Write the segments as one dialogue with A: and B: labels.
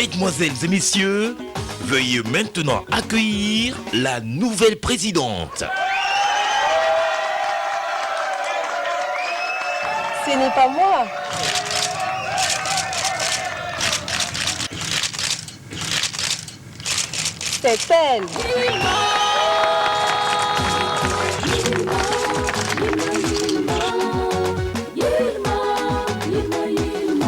A: Mesdemoiselles et messieurs, veuillez maintenant accueillir la nouvelle présidente.
B: Ce n'est pas moi. C'est elle.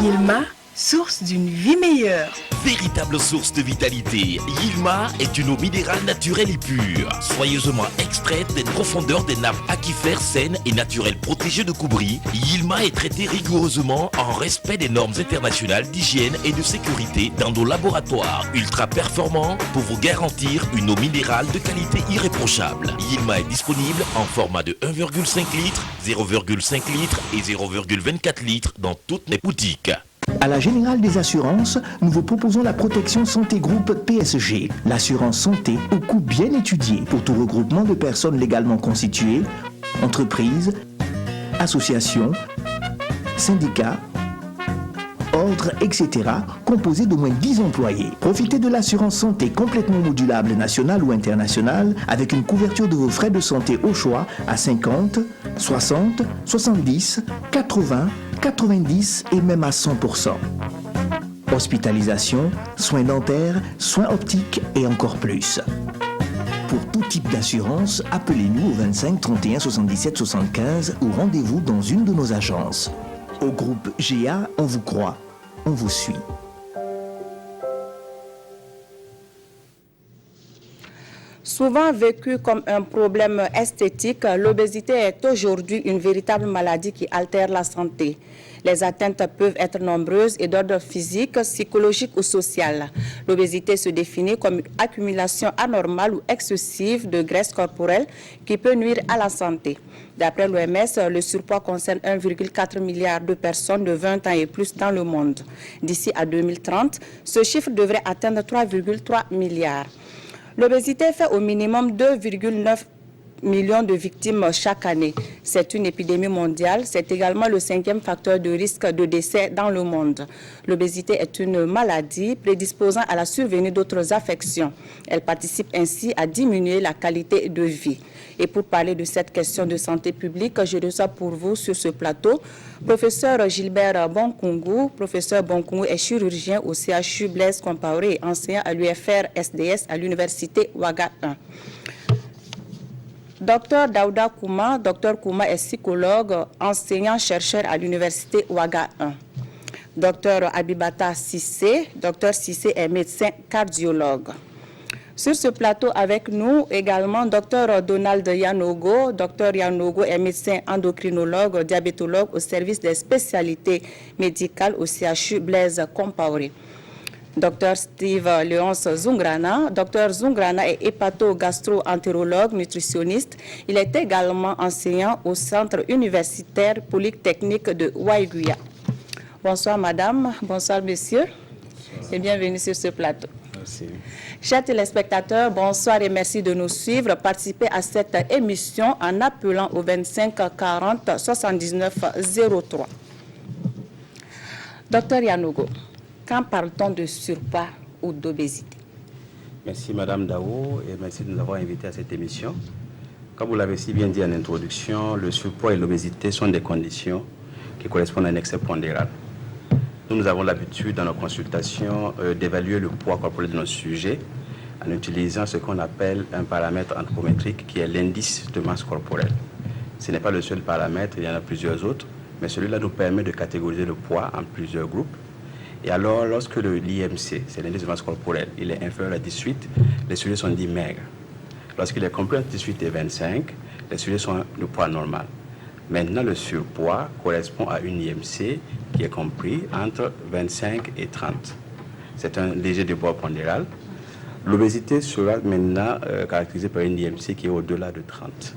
C: Yilma, source d'une vie meilleure.
A: Véritable source de vitalité, Yilma est une eau minérale naturelle et pure, soigneusement extraite des profondeurs des nappes aquifères saines et naturelles protégées de coubris. Yilma est traité rigoureusement en respect des normes internationales d'hygiène et de sécurité dans nos laboratoires ultra performants pour vous garantir une eau minérale de qualité irréprochable. Yilma est disponible en format de 1,5 litres, 0,5 litres et 0,24 litres dans toutes les boutiques.
D: À la Générale des Assurances, nous vous proposons la protection santé groupe PSG, l'assurance santé au coût bien étudié pour tout regroupement de personnes légalement constituées, entreprises, associations, syndicats, ordres, etc., composés d'au moins 10 employés. Profitez de l'assurance santé complètement modulable nationale ou internationale avec une couverture de vos frais de santé au choix à 50, 60, 70, 80, 90 et même à 100%. Hospitalisation, soins dentaires, soins optiques et encore plus. Pour tout type d'assurance, appelez-nous au 25 31 77 75 ou rendez-vous dans une de nos agences. Au groupe GA, on vous croit, on vous suit.
E: Souvent vécue comme un problème esthétique, l'obésité est aujourd'hui une véritable maladie qui altère la santé. Les atteintes peuvent être nombreuses et d'ordre physique, psychologique ou social. L'obésité se définit comme une accumulation anormale ou excessive de graisse corporelle qui peut nuire à la santé. D'après l'OMS, le surpoids concerne 1,4 milliard de personnes de 20 ans et plus dans le monde. D'ici à 2030, ce chiffre devrait atteindre 3,3 milliards. L'obésité fait au minimum 2,9 millions de victimes chaque année. C'est une épidémie mondiale. C'est également le 5e facteur de risque de décès dans le monde. L'obésité est une maladie prédisposant à la survenue d'autres affections. Elle participe ainsi à diminuer la qualité de vie. Et pour parler de cette question de santé publique, je reçois pour vous sur ce plateau professeur Gilbert Bonkungu. Professeur Bonkungu est chirurgien au CHU Blaise Compaoré et enseignant à l'UFR SDS à l'université Ouaga 1. Docteur Daouda Kouma. Docteur Kouma est psychologue, enseignant-chercheur à l'université Ouaga 1. Docteur Abibata Sissé. Docteur Sissé est médecin cardiologue. Sur ce plateau avec nous également Dr Donald Yanogo. Dr Yanogo est médecin endocrinologue, diabétologue au service des spécialités médicales au CHU Blaise Compaoré. Dr Steve Léonce Zungrana. Dr Zungrana est hépato-gastro-entérologue, nutritionniste. Il est également enseignant au Centre universitaire polytechnique de Waiguya. Bonsoir madame, bonsoir messieurs et bienvenue sur ce plateau.
F: Merci.
E: Chers téléspectateurs, bonsoir et merci de nous suivre. Participez à cette émission en appelant au 25 40 79 03. Docteur Yanogo, quand parle-t-on de surpoids ou d'obésité?
F: Merci Madame Daou et merci de nous avoir invités à cette émission. Comme vous l'avez si bien dit en introduction, le surpoids et l'obésité sont des conditions qui correspondent à un excès pondéral. Nous avons l'habitude dans nos consultations d'évaluer le poids corporel de nos sujets en utilisant ce qu'on appelle un paramètre anthropométrique qui est l'indice de masse corporelle. Ce n'est pas le seul paramètre, il y en a plusieurs autres, mais celui-là nous permet de catégoriser le poids en plusieurs groupes. Et alors, lorsque l'IMC, c'est l'indice de masse corporelle, il est inférieur à 18, les sujets sont dits maigres. Lorsqu'il est compris entre 18 et 25, les sujets sont de poids normal. Maintenant, le surpoids correspond à une IMC qui est compris entre 25 et 30. C'est un léger dépoids pondéral. L'obésité sera maintenant caractérisée par une IMC qui est au-delà de 30.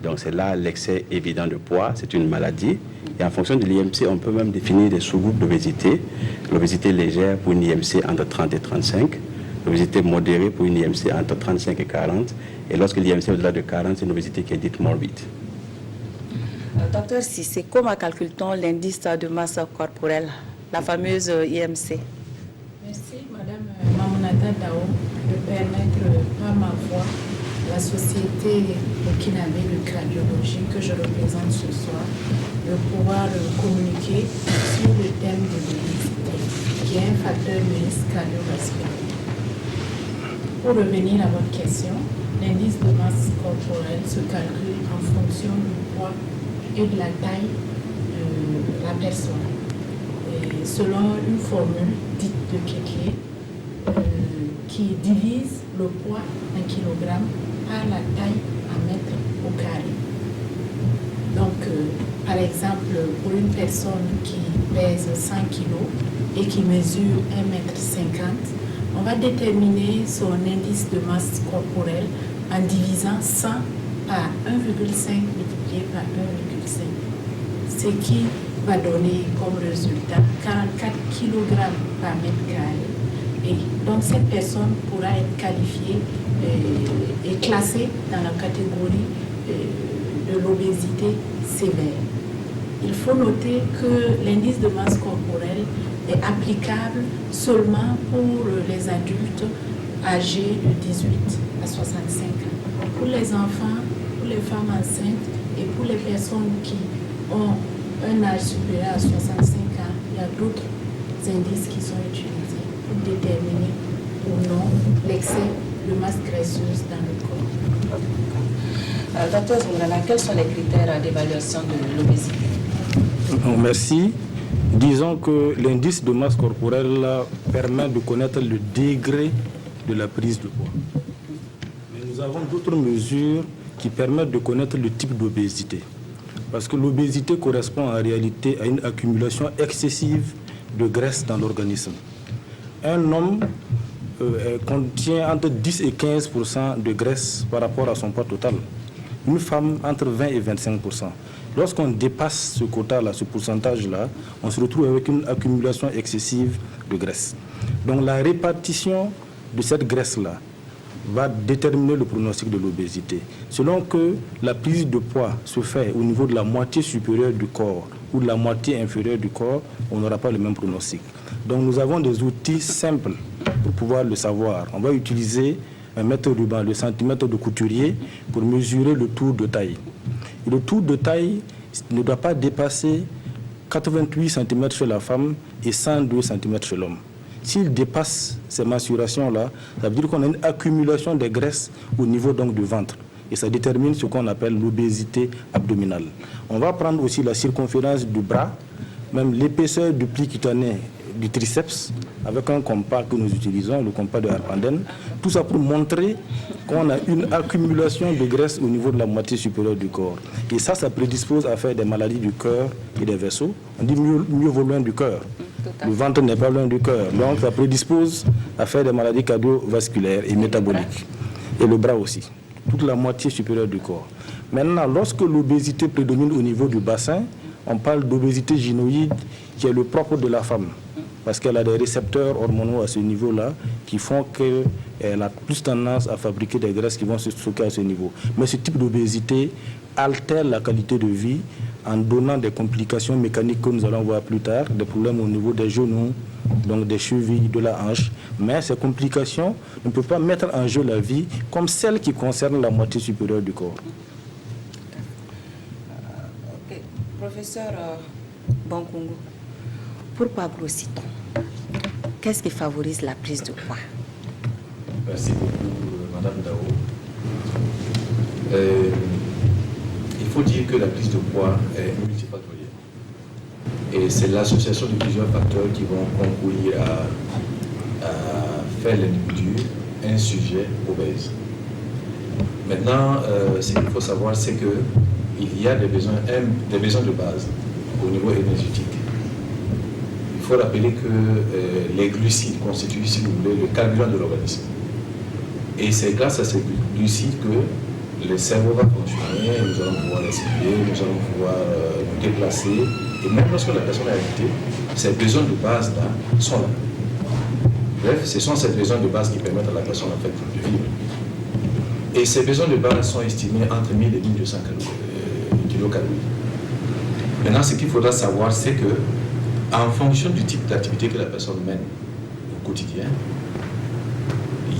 F: Donc c'est là l'excès évident de poids, c'est une maladie. Et en fonction de l'IMC, on peut même définir des sous-groupes d'obésité. L'obésité légère pour une IMC entre 30 et 35. L'obésité modérée pour une IMC entre 35 et 40. Et lorsque l'IMC est au-delà de 40, c'est une obésité qui est dite morbide.
E: Docteur Sissé, comment calcule-t-on l'indice de masse corporelle, la fameuse IMC?
G: Merci, Madame. Aminata Dao de permettre par ma voix la société burkinabé de cardiologie que je représente ce soir de pouvoir communiquer sur le thème de l'obésité, qui est un facteur de risque cardiovasculaire. Pour revenir à votre question, l'indice de masse corporelle se calcule en fonction du poids et de la taille de la personne. Et selon une formule dite de Quetelet, qui divise le poids en kilogrammes par la taille en mètres au carré. Donc, par exemple, pour une personne qui pèse 100 kg et qui mesure 1,50 m, on va déterminer son indice de masse corporelle en divisant 100 par 1,5 multiplié par 1,5, ce qui va donner comme résultat 44 kg par mètre carré. Et donc cette personne pourra être qualifiée et classée dans la catégorie de l'obésité sévère. Il faut noter que l'indice de masse corporelle est applicable seulement pour les adultes âgés de 18 à 65 ans. Pour les enfants, pour les femmes enceintes et pour les personnes qui ont un âge supérieur à 65 ans, il y a d'autres indices qui sont utilisés pour déterminer ou non l'excès de masse graisseuse dans le corps.
E: Docteur Zumrana, quels sont les critères d'évaluation de l'obésité?
H: Merci. Disons que l'indice de masse corporelle permet de connaître le degré de la prise de poids. Mais nous avons d'autres mesures qui permettent de connaître le type d'obésité. Parce que l'obésité correspond en réalité à une accumulation excessive de graisse dans l'organisme. Un homme contient entre 10 et 15% de graisse par rapport à son poids total. Une femme, entre 20 et 25%. Lorsqu'on dépasse ce quota-là, ce pourcentage-là, on se retrouve avec une accumulation excessive de graisse. Donc la répartition de cette graisse-là va déterminer le pronostic de l'obésité. Selon que la prise de poids se fait au niveau de la moitié supérieure du corps ou de la moitié inférieure du corps, on n'aura pas le même pronostic. Donc nous avons des outils simples pour pouvoir le savoir. On va utiliser un mètre ruban, le centimètre de couturier, pour mesurer le tour de taille. Et le tour de taille ne doit pas dépasser 88 cm chez la femme et 102 cm chez l'homme. S'il dépasse ces mensurations-là, ça veut dire qu'on a une accumulation de graisse au niveau donc du ventre. Et ça détermine ce qu'on appelle l'obésité abdominale. On va prendre aussi la circonférence du bras, même l'épaisseur du pli cutané du triceps, avec un compas que nous utilisons, le compas de Harpenden. Tout ça pour montrer qu'on a une accumulation de graisse au niveau de la moitié supérieure du corps. Et ça prédispose à faire des maladies du cœur et des vaisseaux. On dit mieux vaut loin du cœur. Le ventre n'est pas loin du cœur. Donc ça prédispose à faire des maladies cardiovasculaires et métaboliques. Et le bras aussi. Toute la moitié supérieure du corps. Maintenant, lorsque l'obésité prédomine au niveau du bassin, on parle d'obésité gynoïde qui est le propre de la femme. Parce qu'elle a des récepteurs hormonaux à ce niveau-là qui font qu'elle a plus tendance à fabriquer des graisses qui vont se stocker à ce niveau. Mais ce type d'obésité altère la qualité de vie en donnant des complications mécaniques que nous allons voir plus tard, des problèmes au niveau des genoux, donc des chevilles, de la hanche. Mais ces complications ne peuvent pas mettre en jeu la vie comme celles qui concernent la moitié supérieure du corps.
E: Professeur Bankungu, pourquoi grossit-on? Qu'est-ce qui favorise la prise de poids?
I: Merci beaucoup, Madame Dao. Il faut dire que la prise de poids est multifactorielle. Et c'est l'association de plusieurs facteurs qui vont concourir à faire l'individu un sujet obèse. Maintenant, ce qu'il faut savoir, c'est qu'il y a des besoins de base au niveau énergétique. Il faut rappeler que les glucides constituent, si vous voulez, le carburant de l'organisme. Et c'est grâce à ces glucides que le cerveau va fonctionner, nous allons pouvoir respirer, nous allons pouvoir nous déplacer. Et même lorsque la personne est habitée, ces besoins de base-là sont là. Bref, ce sont ces besoins de base qui permettent à la personne en fait, de vivre. Et ces besoins de base sont estimés entre 1000 et 1200 kilocalories. Maintenant, ce qu'il faudra savoir, c'est que, en fonction du type d'activité que la personne mène au quotidien,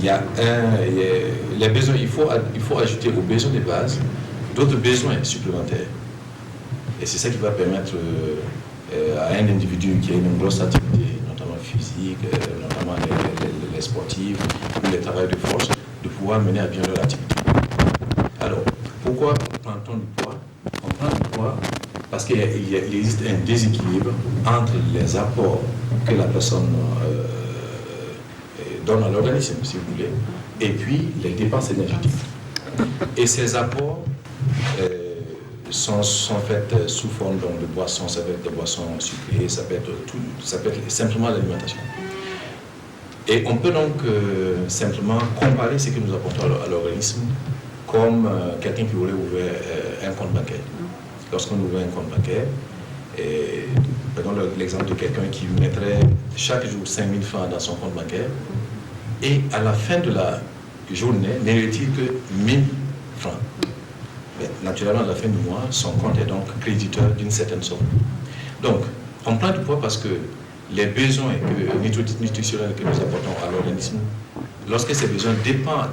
I: les besoins, il faut ajouter aux besoins de base d'autres besoins supplémentaires. Et c'est ça qui va permettre à un individu qui a une grosse activité, notamment physique, notamment les sportifs ou les travailleurs de force, de pouvoir mener à bien leur activité. Alors, pourquoi prend-on du poids? On prend du poids parce qu'il existe un déséquilibre entre les apports que la personne donne à l'organisme, si vous voulez, et puis les dépenses énergétiques. Et ces apports sont faits sous forme de boissons, ça peut être des boissons sucrées, ça peut être simplement l'alimentation. Et on peut donc simplement comparer ce que nous apportons à l'organisme comme quelqu'un qui aurait ouvert un compte bancaire. Lorsqu'on ouvre un compte bancaire, prenons l'exemple de quelqu'un qui mettrait chaque jour 5 000 francs dans son compte bancaire, et à la fin de la journée, ne retire que 1 000 francs. Mais naturellement, à la fin du mois, son compte est donc créditeur d'une certaine somme. Donc, on prend du poids parce que les besoins nutritionnels que nous apportons à l'organisme, lorsque ces besoins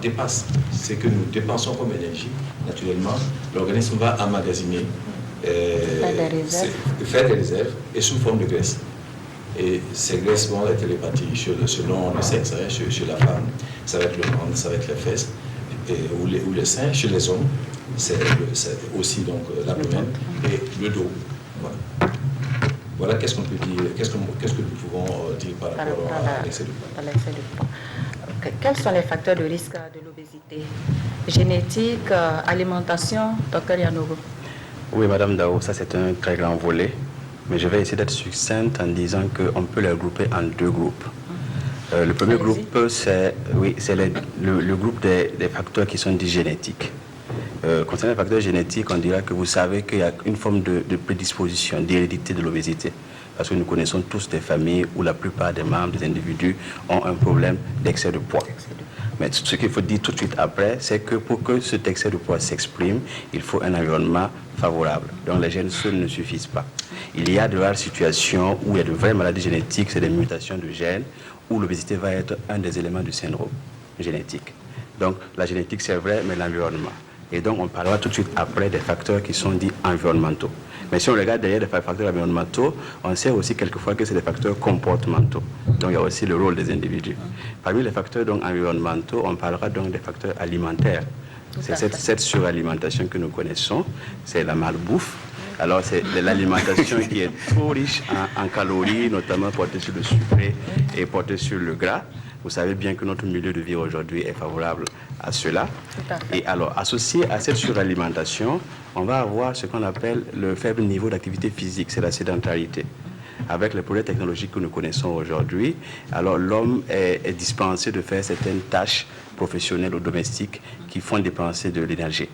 I: dépassent ce que nous dépensons comme énergie, naturellement, l'organisme va emmagasiner, faire des réserves et sous forme de graisse. Et ces graisses vont être réparties selon le sexe, chez la femme, ça va être le ventre, ça va être les fesses, ou les seins. Chez les hommes, c'est aussi donc l'abdomen et le dos. Voilà. Voilà qu'est-ce qu'on peut dire, qu'est-ce que nous pouvons dire par rapport à l'excès de poids.
E: Quels sont les facteurs de risque de l'obésité? Génétique, alimentation, Dr Yanogo?
F: Oui, Madame Dao, ça c'est un très grand volet, mais je vais essayer d'être succincte en disant qu'on peut les regrouper en deux groupes. Le premier groupe, c'est le groupe des facteurs qui sont dits génétiques. Concernant les facteurs génétiques, on dira que vous savez qu'il y a une forme de prédisposition, d'hérédité de l'obésité. Parce que nous connaissons tous des familles où la plupart des membres, des individus, ont un problème d'excès de poids. Mais ce qu'il faut dire tout de suite après, c'est que pour que cet excès de poids s'exprime, il faut un environnement favorable. Donc les gènes seuls ne suffisent pas. Il y a de rares situations où il y a de vraies maladies génétiques, c'est des mutations de gènes, où l'obésité va être un des éléments du syndrome génétique. Donc la génétique c'est vrai, mais l'environnement. Et donc on parlera tout de suite après des facteurs qui sont dits environnementaux. Mais si on regarde derrière les facteurs environnementaux, on sait aussi quelquefois que c'est des facteurs comportementaux. Donc il y a aussi le rôle des individus. Parmi les facteurs donc, environnementaux, on parlera donc des facteurs alimentaires. C'est cette suralimentation que nous connaissons, c'est la malbouffe. Alors c'est l'alimentation qui est trop riche en calories, notamment portée sur le sucré et portée sur le gras. Vous savez bien que notre milieu de vie aujourd'hui est favorable à cela. Et alors, associé à cette suralimentation, on va avoir ce qu'on appelle le faible niveau d'activité physique, c'est la sédentarité. Avec les progrès technologiques que nous connaissons aujourd'hui, alors l'homme est dispensé de faire certaines tâches professionnelles ou domestiques qui font dépenser de l'énergie.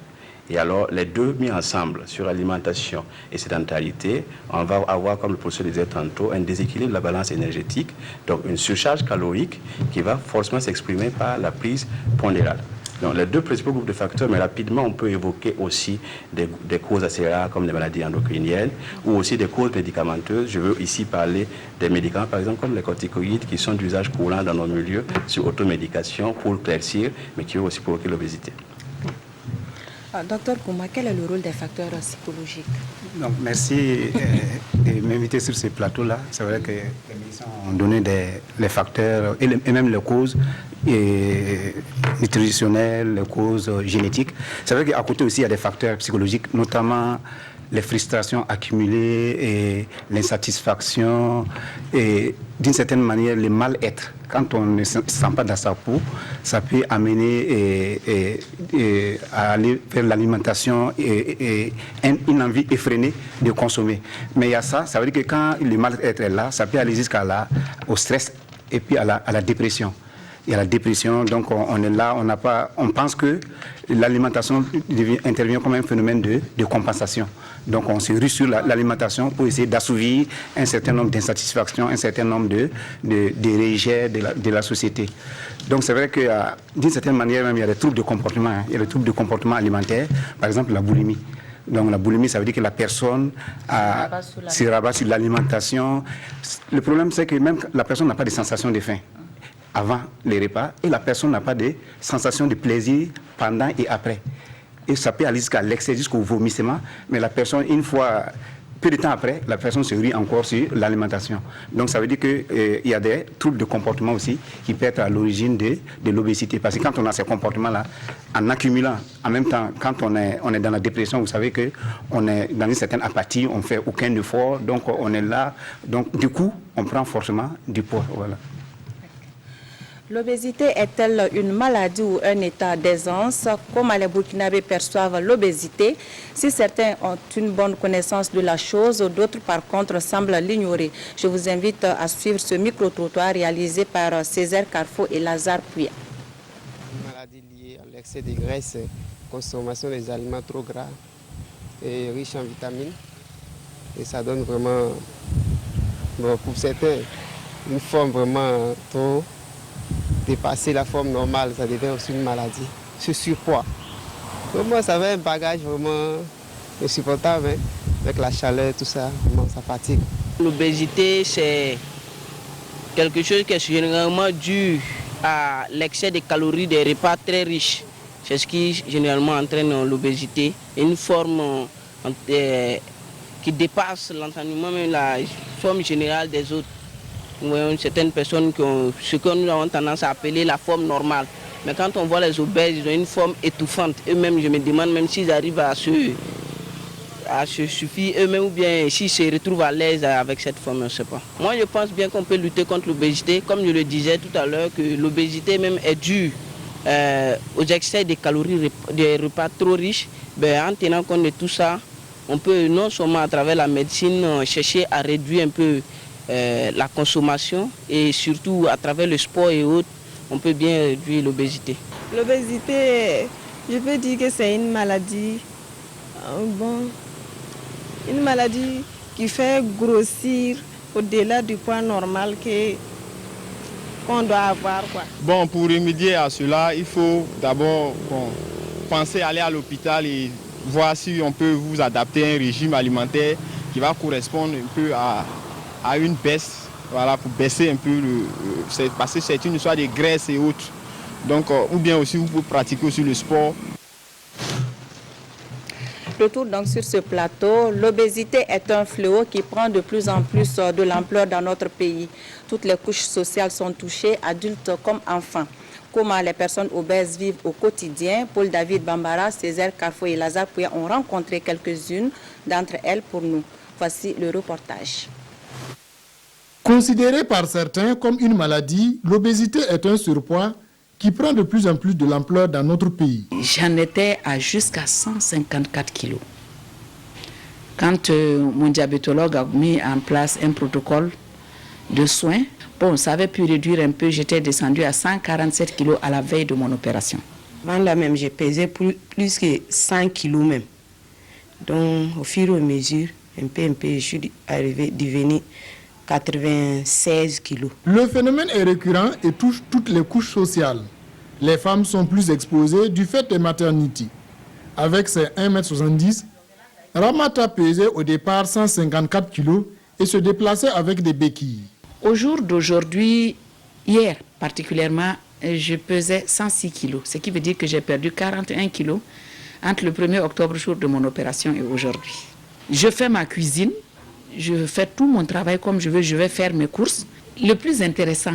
F: Et alors, les deux mis ensemble, sur alimentation et sédentarité, on va avoir, comme le professeur disait tantôt, un déséquilibre de la balance énergétique, donc une surcharge calorique qui va forcément s'exprimer par la prise pondérale. Donc, les deux principaux groupes de facteurs, mais rapidement, on peut évoquer aussi des causes assez rares comme les maladies endocriniennes ou aussi des causes médicamenteuses. Je veux ici parler des médicaments, par exemple, comme les corticoïdes qui sont d'usage courant dans nos milieux sur automédication pour claircir, mais qui peuvent aussi provoquer l'obésité.
E: Docteur Kouma, quel est le rôle des facteurs psychologiques?
J: Donc, merci de m'inviter sur ce plateau-là. C'est vrai que les médecins ont donné les facteurs et même les causes nutritionnelles, les causes génétiques. C'est vrai qu'à côté aussi, il y a des facteurs psychologiques, notamment les frustrations accumulées et l'insatisfaction et d'une certaine manière le mal-être. Quand on ne se sent pas dans sa peau, ça peut amener à aller vers l'alimentation et une envie effrénée de consommer. Mais il y a ça veut dire que quand le mal-être est là, ça peut aller au stress et puis à la dépression. Il y a la dépression, donc on est là, on pense que l'alimentation intervient comme un phénomène de compensation. Donc on se rue sur l'alimentation pour essayer d'assouvir un certain nombre d'insatisfactions, un certain nombre de rejets de la société. Donc c'est vrai que d'une certaine manière même il y a des troubles de comportement, il y a des troubles de comportement alimentaire, par exemple la boulimie. Donc la boulimie, ça veut dire que la personne se rabat sur l'alimentation. Le problème c'est que même la personne n'a pas de sensation de faim. avant les repas et la personne n'a pas de sensation de plaisir pendant et après. Et ça peut aller jusqu'à l'excès, jusqu'au vomissement, mais la personne, une fois, peu de temps après, la personne se rue encore sur l'alimentation. Donc ça veut dire qu'il y a des troubles de comportement aussi qui peuvent être à l'origine de l'obésité. Parce que quand on a ces comportements-là, en accumulant, en même temps, quand on est dans la dépression, vous savez qu'on est dans une certaine apathie, on ne fait aucun effort, donc on est là. Donc du coup, on prend forcément du poids. Voilà.
E: L'obésité est-elle une maladie ou un état d'aisance? Comment les Burkinabés perçoivent l'obésité? Si certains ont une bonne connaissance de la chose, d'autres par contre semblent l'ignorer. Je vous invite à suivre ce micro-trottoir réalisé par Césaire Carrefour et Lazare Pouya.
K: Une maladie liée à l'excès de graisse, consommation des aliments trop gras et riches en vitamines. Et ça donne vraiment, bon, pour certains, une forme vraiment trop dépasser la forme normale, ça devient aussi une maladie. Ce surpoids. Pour moi, ça avait un bagage vraiment insupportable, hein, avec la chaleur, tout ça, vraiment, ça fatigue.
L: L'obésité, c'est quelque chose qui est généralement dû à l'excès de calories des repas très riches. C'est ce qui généralement entraîne l'obésité. Une forme qui dépasse l'entraînement, même la forme générale des autres. Nous voyons certaines personnes qui ont ce que nous avons tendance à appeler la forme normale. Mais quand on voit les obèses, ils ont une forme étouffante. Eux-mêmes, je me demande même s'ils arrivent à se suffire eux-mêmes ou bien s'ils se retrouvent à l'aise avec cette forme, je ne sais pas. Moi, je pense bien qu'on peut lutter contre l'obésité. Comme je le disais tout à l'heure, que l'obésité même est due aux excès de calories des repas trop riches. En tenant compte de tout ça, on peut non seulement à travers la médecine chercher à réduire un peu la consommation et surtout à travers le sport et autres, on peut bien réduire l'obésité.
M: L'obésité, je peux dire que c'est une maladie, une maladie qui fait grossir au-delà du poids normal qu'on doit avoir.
N: Bon, pour remédier à cela, il faut d'abord penser à aller à l'hôpital et voir si on peut vous adapter à un régime alimentaire qui va correspondre un peu à une baisse, voilà, pour baisser un peu parce que c'est une histoire de graisse et autres. Donc, ou bien aussi vous pouvez pratiquer aussi le sport.
E: Retour donc sur ce plateau, l'obésité est un fléau qui prend de plus en plus de l'ampleur dans notre pays. Toutes les couches sociales sont touchées, adultes comme enfants. Comment les personnes obèses vivent au quotidien? Paul David Bambara, Césaire Carrefour et Lazare Pouya ont rencontré quelques-unes d'entre elles pour nous. Voici le reportage.
O: Considérée par certains comme une maladie, l'obésité est un surpoids qui prend de plus en plus de l'ampleur dans notre pays.
P: J'en étais à jusqu'à 154 kilos. Quand mon diabétologue a mis en place un protocole de soins, bon, ça avait pu réduire un peu, j'étais descendue à 147 kilos à la veille de mon opération.
Q: Avant là même, j'ai pesé plus que 100 kilos même. Donc, au fur et à mesure, un peu, je suis arrivée à devenir 96 kilos.
O: Le phénomène est récurrent et touche toutes les couches sociales. Les femmes sont plus exposées du fait des maternités. Avec ses 1,70 m, Ramata pesait au départ 154 kilos et se déplaçait avec des béquilles.
P: Au jour d'aujourd'hui, hier particulièrement, je pesais 106 kilos, ce qui veut dire que j'ai perdu 41 kilos entre le 1er octobre, jour de mon opération, et aujourd'hui. Je fais ma cuisine. Je fais tout mon travail comme je veux, je vais faire mes courses. Le plus intéressant,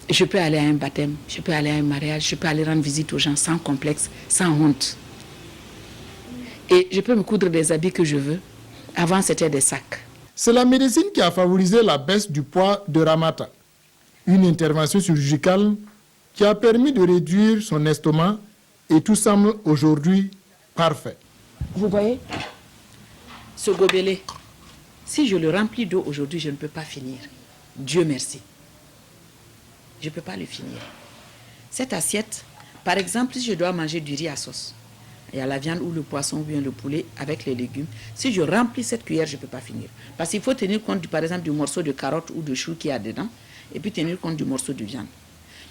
P: je peux aller à un baptême, je peux aller à un mariage, je peux aller rendre visite aux gens sans complexe, sans honte. Et je peux me coudre des habits que je veux. Avant, c'était des sacs.
O: C'est la médecine qui a favorisé la baisse du poids de Ramata. Une intervention chirurgicale qui a permis de réduire son estomac et tout semble aujourd'hui parfait.
P: Vous voyez, ce gobelet, si je le remplis d'eau aujourd'hui, je ne peux pas finir. Dieu merci. Je ne peux pas le finir. Cette assiette, par exemple, si je dois manger du riz à sauce, il y a la viande ou le poisson ou bien le poulet avec les légumes. Si je remplis cette cuillère, je ne peux pas finir. Parce qu'il faut tenir compte, par exemple, du morceau de carotte ou de chou qu'il y a dedans, et puis tenir compte du morceau de viande.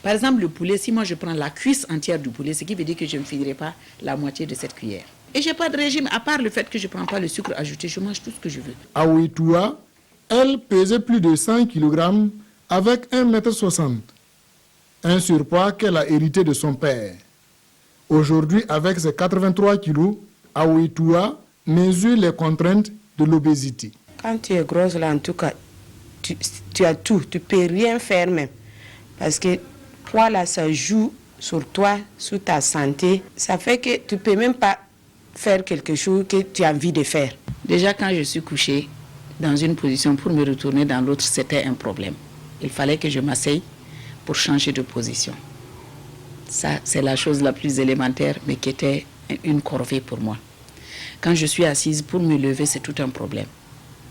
P: Par exemple, le poulet, si moi je prends la cuisse entière du poulet, ce qui veut dire que je ne finirai pas la moitié de cette cuillère. Et je n'ai pas de régime, à part le fait que je ne prends pas le sucre ajouté, je mange tout ce que je veux.
O: À Ouitoua, elle pesait plus de 100 kg avec 1,60 m. un surpoids qu'elle a hérité de son père. Aujourd'hui, avec ses 83 kilos, Aouitoua mesure les contraintes de l'obésité.
Q: Quand tu es grosse, là, en tout cas, tu as tout, tu ne peux rien faire même. Parce que poids, là, ça joue sur toi, sur ta santé. Ça fait que tu ne peux même pas faire quelque chose que tu as envie de faire.
P: Déjà, quand je suis couchée dans une position pour me retourner dans l'autre, c'était un problème. Il fallait que je m'asseye pour changer de position. Ça, c'est la chose la plus élémentaire, mais qui était une corvée pour moi. Quand je suis assise, pour me lever, c'est tout un problème.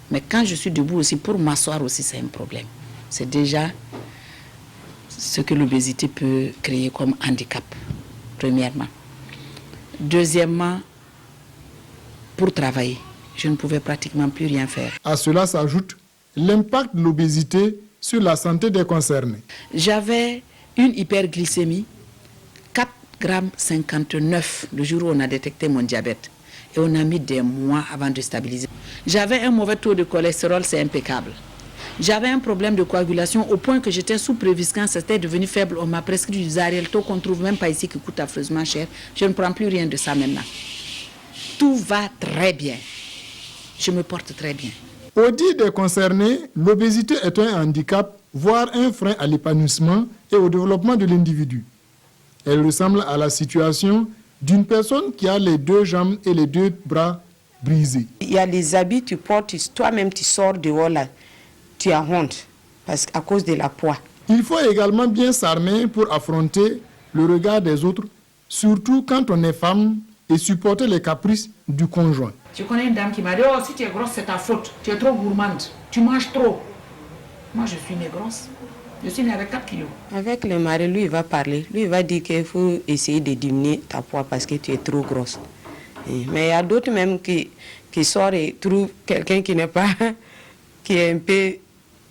P: Mais quand je suis debout aussi, pour m'asseoir aussi, c'est un problème. C'est déjà ce que l'obésité peut créer comme handicap, premièrement. Deuxièmement, pour travailler, je ne pouvais pratiquement plus rien faire. À
O: cela s'ajoute l'impact de l'obésité sur la santé des concernés.
P: J'avais une hyperglycémie, 4,59 g le jour où on a détecté mon diabète. Et on a mis des mois avant de stabiliser. J'avais un mauvais taux de cholestérol, c'est impeccable. J'avais un problème de coagulation au point que j'étais sous Préviscan, c'était devenu faible. On m'a prescrit du Xarelto qu'on ne trouve même pas ici, qui coûte affreusement cher. Je ne prends plus rien de ça maintenant. Tout va très bien. Je me porte très bien.
O: Au dit des concernés, l'obésité est un handicap, voire un frein à l'épanouissement et au développement de l'individu. Elle ressemble à la situation d'une personne qui a les 2 jambes et les 2 bras brisés.
Q: Il y a les habits que tu portes, toi-même tu sors dehors là, tu as honte à cause de la poids.
O: Il faut également bien s'armer pour affronter le regard des autres, surtout quand on est femme, et supporter les caprices du conjoint.
P: Je connais une dame qui m'a dit, oh, si tu es grosse, c'est ta faute. Tu es trop gourmande. Tu manges trop. Moi, je suis née grosse. Je suis née avec 4 kilos.
Q: Avec le mari, lui, il va parler. Lui, il va dire qu'il faut essayer de diminuer ta poids parce que tu es trop grosse. Mais il y a d'autres même qui sortent et trouvent quelqu'un qui n'est pas, qui est un peu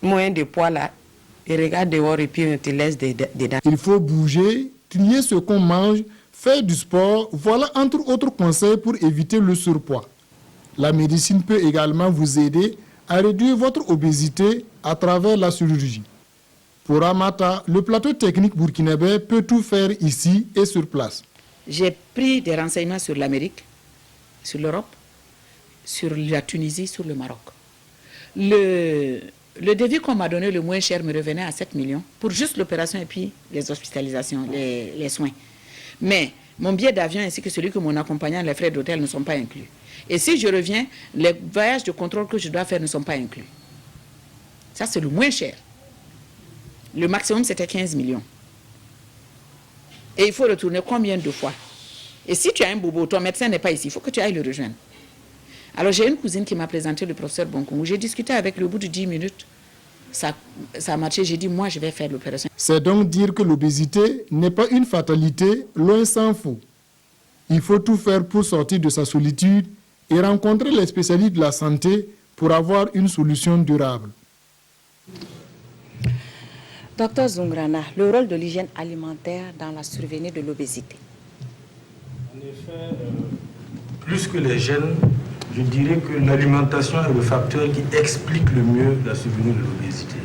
Q: moins de poids là. Ils regardent dehors et puis on te laisse dedans.
O: Il faut bouger, trier ce qu'on mange, faire du sport. Voilà entre autres conseils pour éviter le surpoids. La médecine peut également vous aider à réduire votre obésité à travers la chirurgie. Pour Ramata, le plateau technique burkinabé peut tout faire ici et sur place.
P: J'ai pris des renseignements sur l'Amérique, sur l'Europe, sur la Tunisie, sur le Maroc. Le devis qu'on m'a donné le moins cher me revenait à 7 millions pour juste l'opération et puis les hospitalisations, les soins. Mais mon billet d'avion ainsi que celui que mon accompagnant, les frais d'hôtel ne sont pas inclus. Et si je reviens, les voyages de contrôle que je dois faire ne sont pas inclus. Ça, c'est le moins cher. Le maximum, c'était 15 millions. Et il faut retourner combien de fois? Et si tu as un bobo, ton médecin n'est pas ici, il faut que tu ailles le rejoindre. Alors, j'ai une cousine qui m'a présenté le professeur Bonkongu. J'ai discuté avec lui au bout de 10 minutes. Ça a marché. J'ai dit, moi, je vais faire l'opération.
O: C'est donc dire que l'obésité n'est pas une fatalité, loin s'en faut. Il faut tout faire pour sortir de sa solitude et rencontrer les spécialistes de la santé pour avoir une solution durable.
E: Docteur Zungrana, le rôle de l'hygiène alimentaire dans la survenue de l'obésité.
H: En effet, plus que les gènes, je dirais que l'alimentation est le facteur qui explique le mieux la survenue de l'obésité.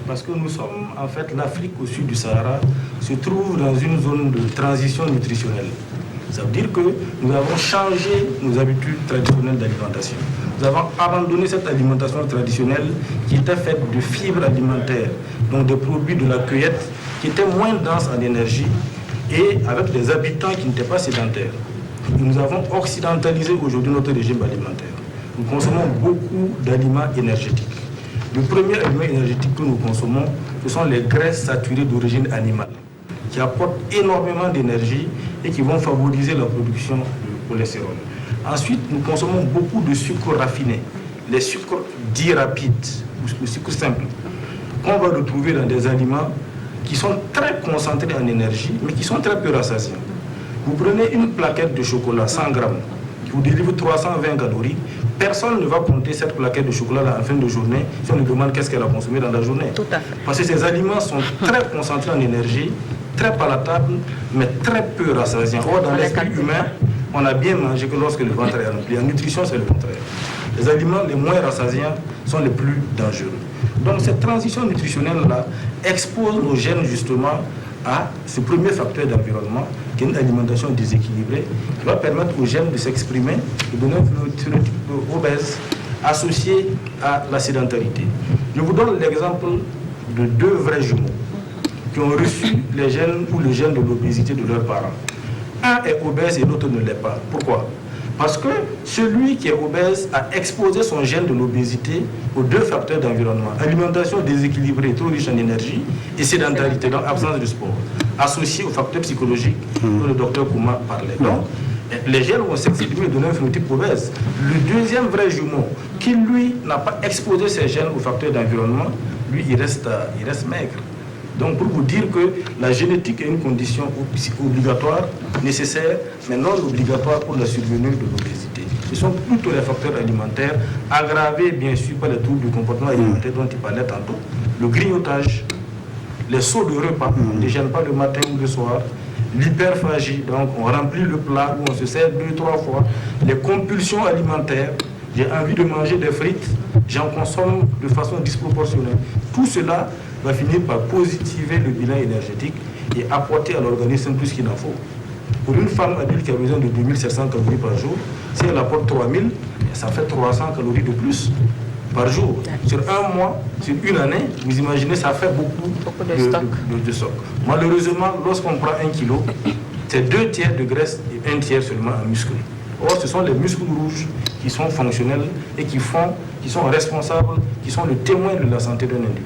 H: Parce que nous sommes, en fait, l'Afrique au sud du Sahara se trouve dans une zone de transition nutritionnelle. Ça veut dire que nous avons changé nos habitudes traditionnelles d'alimentation. Nous avons abandonné cette alimentation traditionnelle qui était faite de fibres alimentaires, donc des produits de la cueillette qui étaient moins denses en énergie et avec des habitants qui n'étaient pas sédentaires. Nous avons occidentalisé aujourd'hui notre régime alimentaire. Nous consommons beaucoup d'aliments énergétiques. Le premier aliment énergétique que nous consommons, ce sont les graisses saturées d'origine animale, qui apportent énormément d'énergie et qui vont favoriser la production de cholestérol. Ensuite, nous consommons beaucoup de sucres raffinés, les sucres dits rapides, ou le sucre simple, qu'on va retrouver dans des aliments qui sont très concentrés en énergie, mais qui sont très peu rassasiants. Vous prenez une plaquette de chocolat, 100 grammes, qui vous délivre 320 calories, personne ne va compter cette plaquette de chocolat en fin de journée si on lui demande qu'est-ce qu'elle a consommé dans la journée.
P: Tout à fait.
H: Parce que ces aliments sont très concentrés en énergie, très palatables, mais très peu rassasiants. Or, dans l'esprit humain, on a bien mangé que lorsque le ventre est rempli. En nutrition, c'est le contraire. Les aliments les moins rassasiants sont les plus dangereux. Donc cette transition nutritionnelle-là expose nos gènes justement à ce premier facteur d'environnement, qui est une alimentation déséquilibrée, qui va permettre aux gènes de s'exprimer et de donner un phénotype obèse associé à la sédentarité. Je vous donne l'exemple de 2 vrais jumeaux qui ont reçu les gènes ou le gène de l'obésité de leurs parents. Un est obèse et l'autre ne l'est pas. Pourquoi? Parce que celui qui est obèse a exposé son gène de l'obésité aux 2 facteurs d'environnement. Alimentation déséquilibrée, trop riche en énergie, et sédentarité, donc absence de sport, associé aux facteurs psychologiques dont le docteur Kouma parlait. Donc, les gènes vont s'exprimer et donner un phénotype obèse. Le deuxième vrai jumeau, qui lui n'a pas exposé ses gènes aux facteurs d'environnement, lui il reste maigre. Donc pour vous dire que la génétique est une condition obligatoire, nécessaire, mais non obligatoire pour la survenue de l'obésité. Ce sont plutôt les facteurs alimentaires, aggravés bien sûr par les troubles du comportement alimentaire dont il parlait tantôt, le grignotage, les sauts de repas, on ne déjeune pas le matin ou le soir, l'hyperphagie, donc on remplit le plat ou on se sert 2-3 fois, les compulsions alimentaires, j'ai envie de manger des frites, j'en consomme de façon disproportionnée. Tout cela va finir par positiver le bilan énergétique et apporter à l'organisme plus qu'il en faut. Pour une femme adulte qui a besoin de 2700 calories par jour, si elle apporte 3000, ça fait 300 calories de plus par jour. Sur un mois, sur une année, vous imaginez, ça fait beaucoup de stock. Malheureusement, lorsqu'on prend 1 kilo, c'est 2 tiers de graisse et 1 tiers seulement en muscles. Or, ce sont les muscles rouges qui sont fonctionnels et qui sont responsables, qui sont le témoin de la santé d'un individu.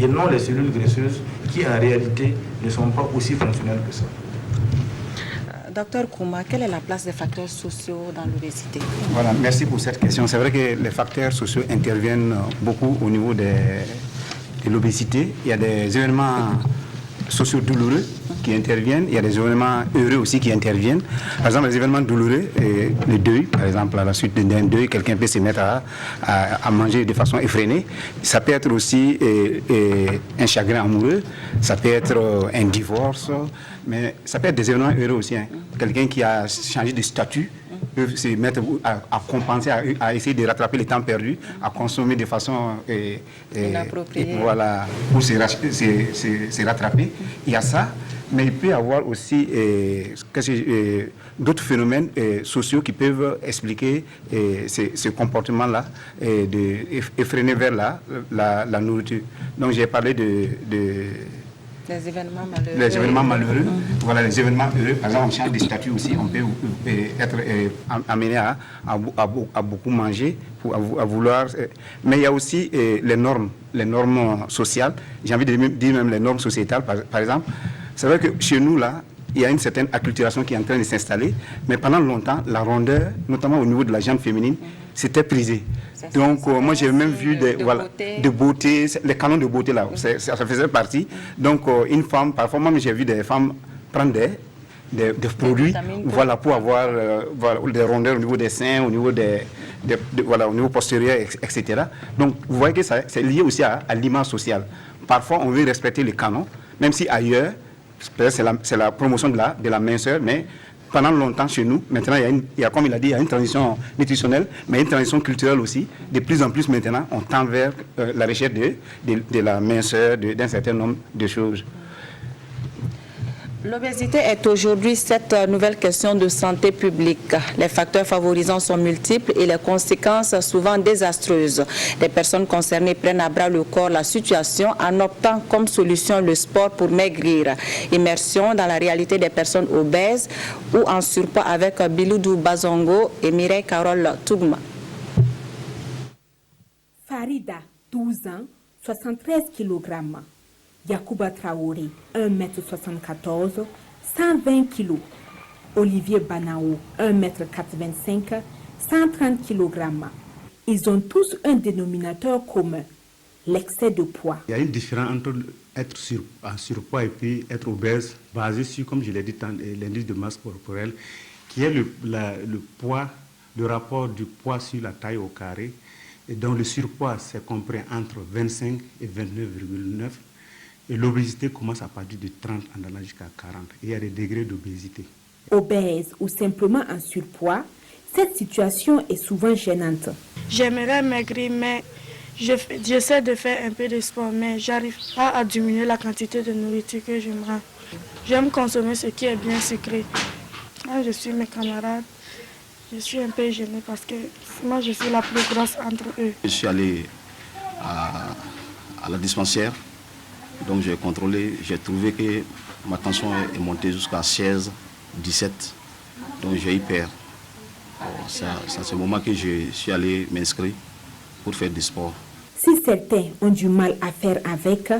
H: Et non les cellules graisseuses qui, en réalité, ne sont pas aussi fonctionnelles que ça.
E: Docteur Kouma, quelle est la place des facteurs sociaux dans l'obésité?
J: Voilà, merci pour cette question. C'est vrai que les facteurs sociaux interviennent beaucoup au niveau de l'obésité. Il y a des événements sociaux douloureux qui interviennent, il y a des événements heureux aussi qui interviennent. Par exemple, les événements douloureux, le deuil, par exemple, à la suite d'un deuil, quelqu'un peut se mettre à manger de façon effrénée. Ça peut être aussi un chagrin amoureux, ça peut être un divorce, mais ça peut être des événements heureux aussi. Hein. Quelqu'un qui a changé de statut peut se mettre à compenser, à essayer de rattraper le temps perdu, à consommer de façon
E: inappropriée.
J: Voilà, pour se rattraper. Il y a ça, mais il peut y avoir aussi d'autres phénomènes sociaux qui peuvent expliquer ce comportement-là, effréné vers la nourriture. Donc j'ai parlé
E: les événements malheureux.
J: Les événements malheureux, voilà, les événements heureux. Par exemple, on change de statut aussi, on peut être amené à beaucoup manger, à vouloir. Mais il y a aussi les normes sociales. J'ai envie de dire même les normes sociétales, par exemple. C'est vrai que chez nous, là, il y a une certaine acculturation qui est en train de s'installer, mais pendant longtemps, la rondeur, notamment au niveau de la jambe féminine, c'était prisé. Donc, moi, j'ai même vu de beauté, les canons de beauté, là, ça faisait partie. Donc, une femme, parfois, même j'ai vu des femmes prendre des produits, voilà, pour avoir des rondeurs au niveau des seins, au niveau au niveau postérieur, etc. Donc, vous voyez que c'est lié aussi à l'image sociale. Parfois, on veut respecter les canons, même si ailleurs, c'est la promotion de la minceur, mais pendant longtemps chez nous, maintenant, il y a, comme il a dit, il y a une transition nutritionnelle, mais une transition culturelle aussi. De plus en plus maintenant, on tend vers la recherche de la minceur, d'un certain nombre de choses.
E: L'obésité est aujourd'hui cette nouvelle question de santé publique. Les facteurs favorisants sont multiples et les conséquences souvent désastreuses. Les personnes concernées prennent à bras le corps la situation en optant comme solution le sport pour maigrir. Immersion dans la réalité des personnes obèses ou en surpoids avec Biloudou Bazongo et Mireille Carole Tougma.
R: Farida, 12 ans, 73 kg. Yacouba Traoré, 1m74, 120 kg. Olivier Banao, 1m85, 130 kg. Ils ont tous un dénominateur commun, l'excès de poids.
S: Il y a une différence entre être en surpoids et puis être obèse, basé sur, comme je l'ai dit, l'indice de masse corporelle, qui est le poids, le rapport du poids sur la taille au carré. Et donc le surpoids, c'est compris entre 25 et 29,9. Et l'obésité commence à partir de 30 en allant jusqu'à 40. Et il y a des degrés d'obésité.
R: Obèse ou simplement en surpoids, cette situation est souvent gênante.
T: J'aimerais maigrir, mais j'essaie de faire un peu de sport, mais j'arrive pas à diminuer la quantité de nourriture que je me rends. J'aime consommer ce qui est bien sucré. Quand je suis mes camarades, je suis un peu gênée parce que moi je suis la plus grosse entre eux.
F: Je suis allé à la dispensaire, donc j'ai contrôlé, j'ai trouvé que ma tension est montée jusqu'à 16, 17, donc j'ai eu peur. C'est à ce moment que je suis allé m'inscrire pour faire du sport.
R: Si certains ont du mal à faire avec,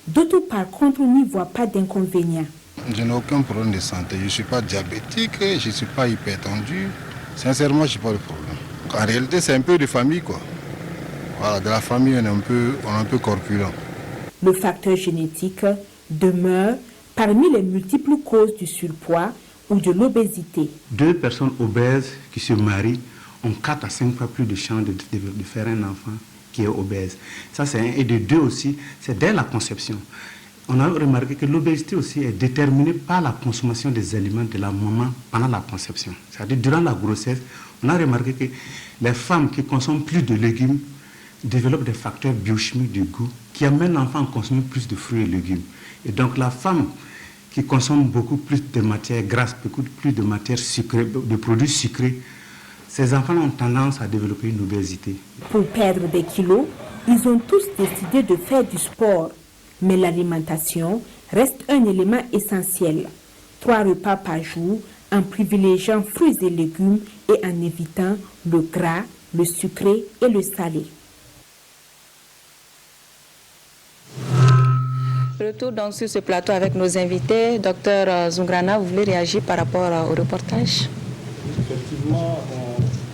R: d'autres par contre n'y voient pas d'inconvénient.
U: Je n'ai aucun problème de santé. Je ne suis pas diabétique, je ne suis pas hypertendu. Sincèrement, je n'ai pas de problème. En réalité, c'est un peu de famille, quoi. Voilà, de la famille, on est un peu corpulent.
R: Le facteur génétique demeure parmi les multiples causes du surpoids ou de l'obésité.
S: 2 personnes obèses qui se marient ont 4 à 5 fois plus de chances de faire un enfant qui est obèse. Ça, c'est un. Et de 2 aussi, c'est dès la conception. On a remarqué que l'obésité aussi est déterminée par la consommation des aliments de la maman pendant la conception. C'est-à-dire, durant la grossesse, on a remarqué que les femmes qui consomment plus de légumes développent des facteurs biochimiques du goût qui amènent l'enfant à consommer plus de fruits et légumes. Et donc, la femme qui consomme beaucoup plus de matières grasses, beaucoup plus de matières sucrées, de produits sucrés, ces enfants ont tendance à développer une obésité.
R: Pour perdre des kilos, ils ont tous décidé de faire du sport. Mais l'alimentation reste un élément essentiel. 3 repas par jour en privilégiant fruits et légumes et en évitant le gras, le sucré et le salé.
E: Retour donc sur ce plateau avec nos invités. Docteur Zungrana, vous voulez réagir par rapport au reportage?
H: Effectivement,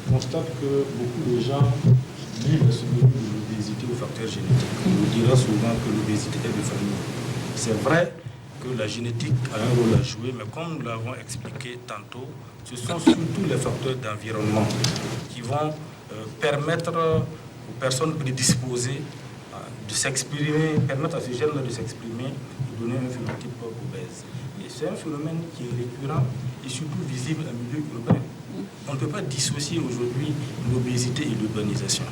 H: on constate que beaucoup de gens livrent ce de l'obésité aux facteurs génétiques. On nous dira souvent que l'obésité est de famille. C'est vrai que la génétique a un rôle à jouer, mais comme nous l'avons expliqué tantôt, ce sont surtout les facteurs d'environnement qui vont permettre aux personnes prédisposées de s'exprimer, permettre à ce gène de s'exprimer, de donner un phénotype obèse. Et c'est un phénomène qui est récurrent et surtout visible en milieu urbain. On ne peut pas dissocier aujourd'hui l'obésité et l'urbanisation.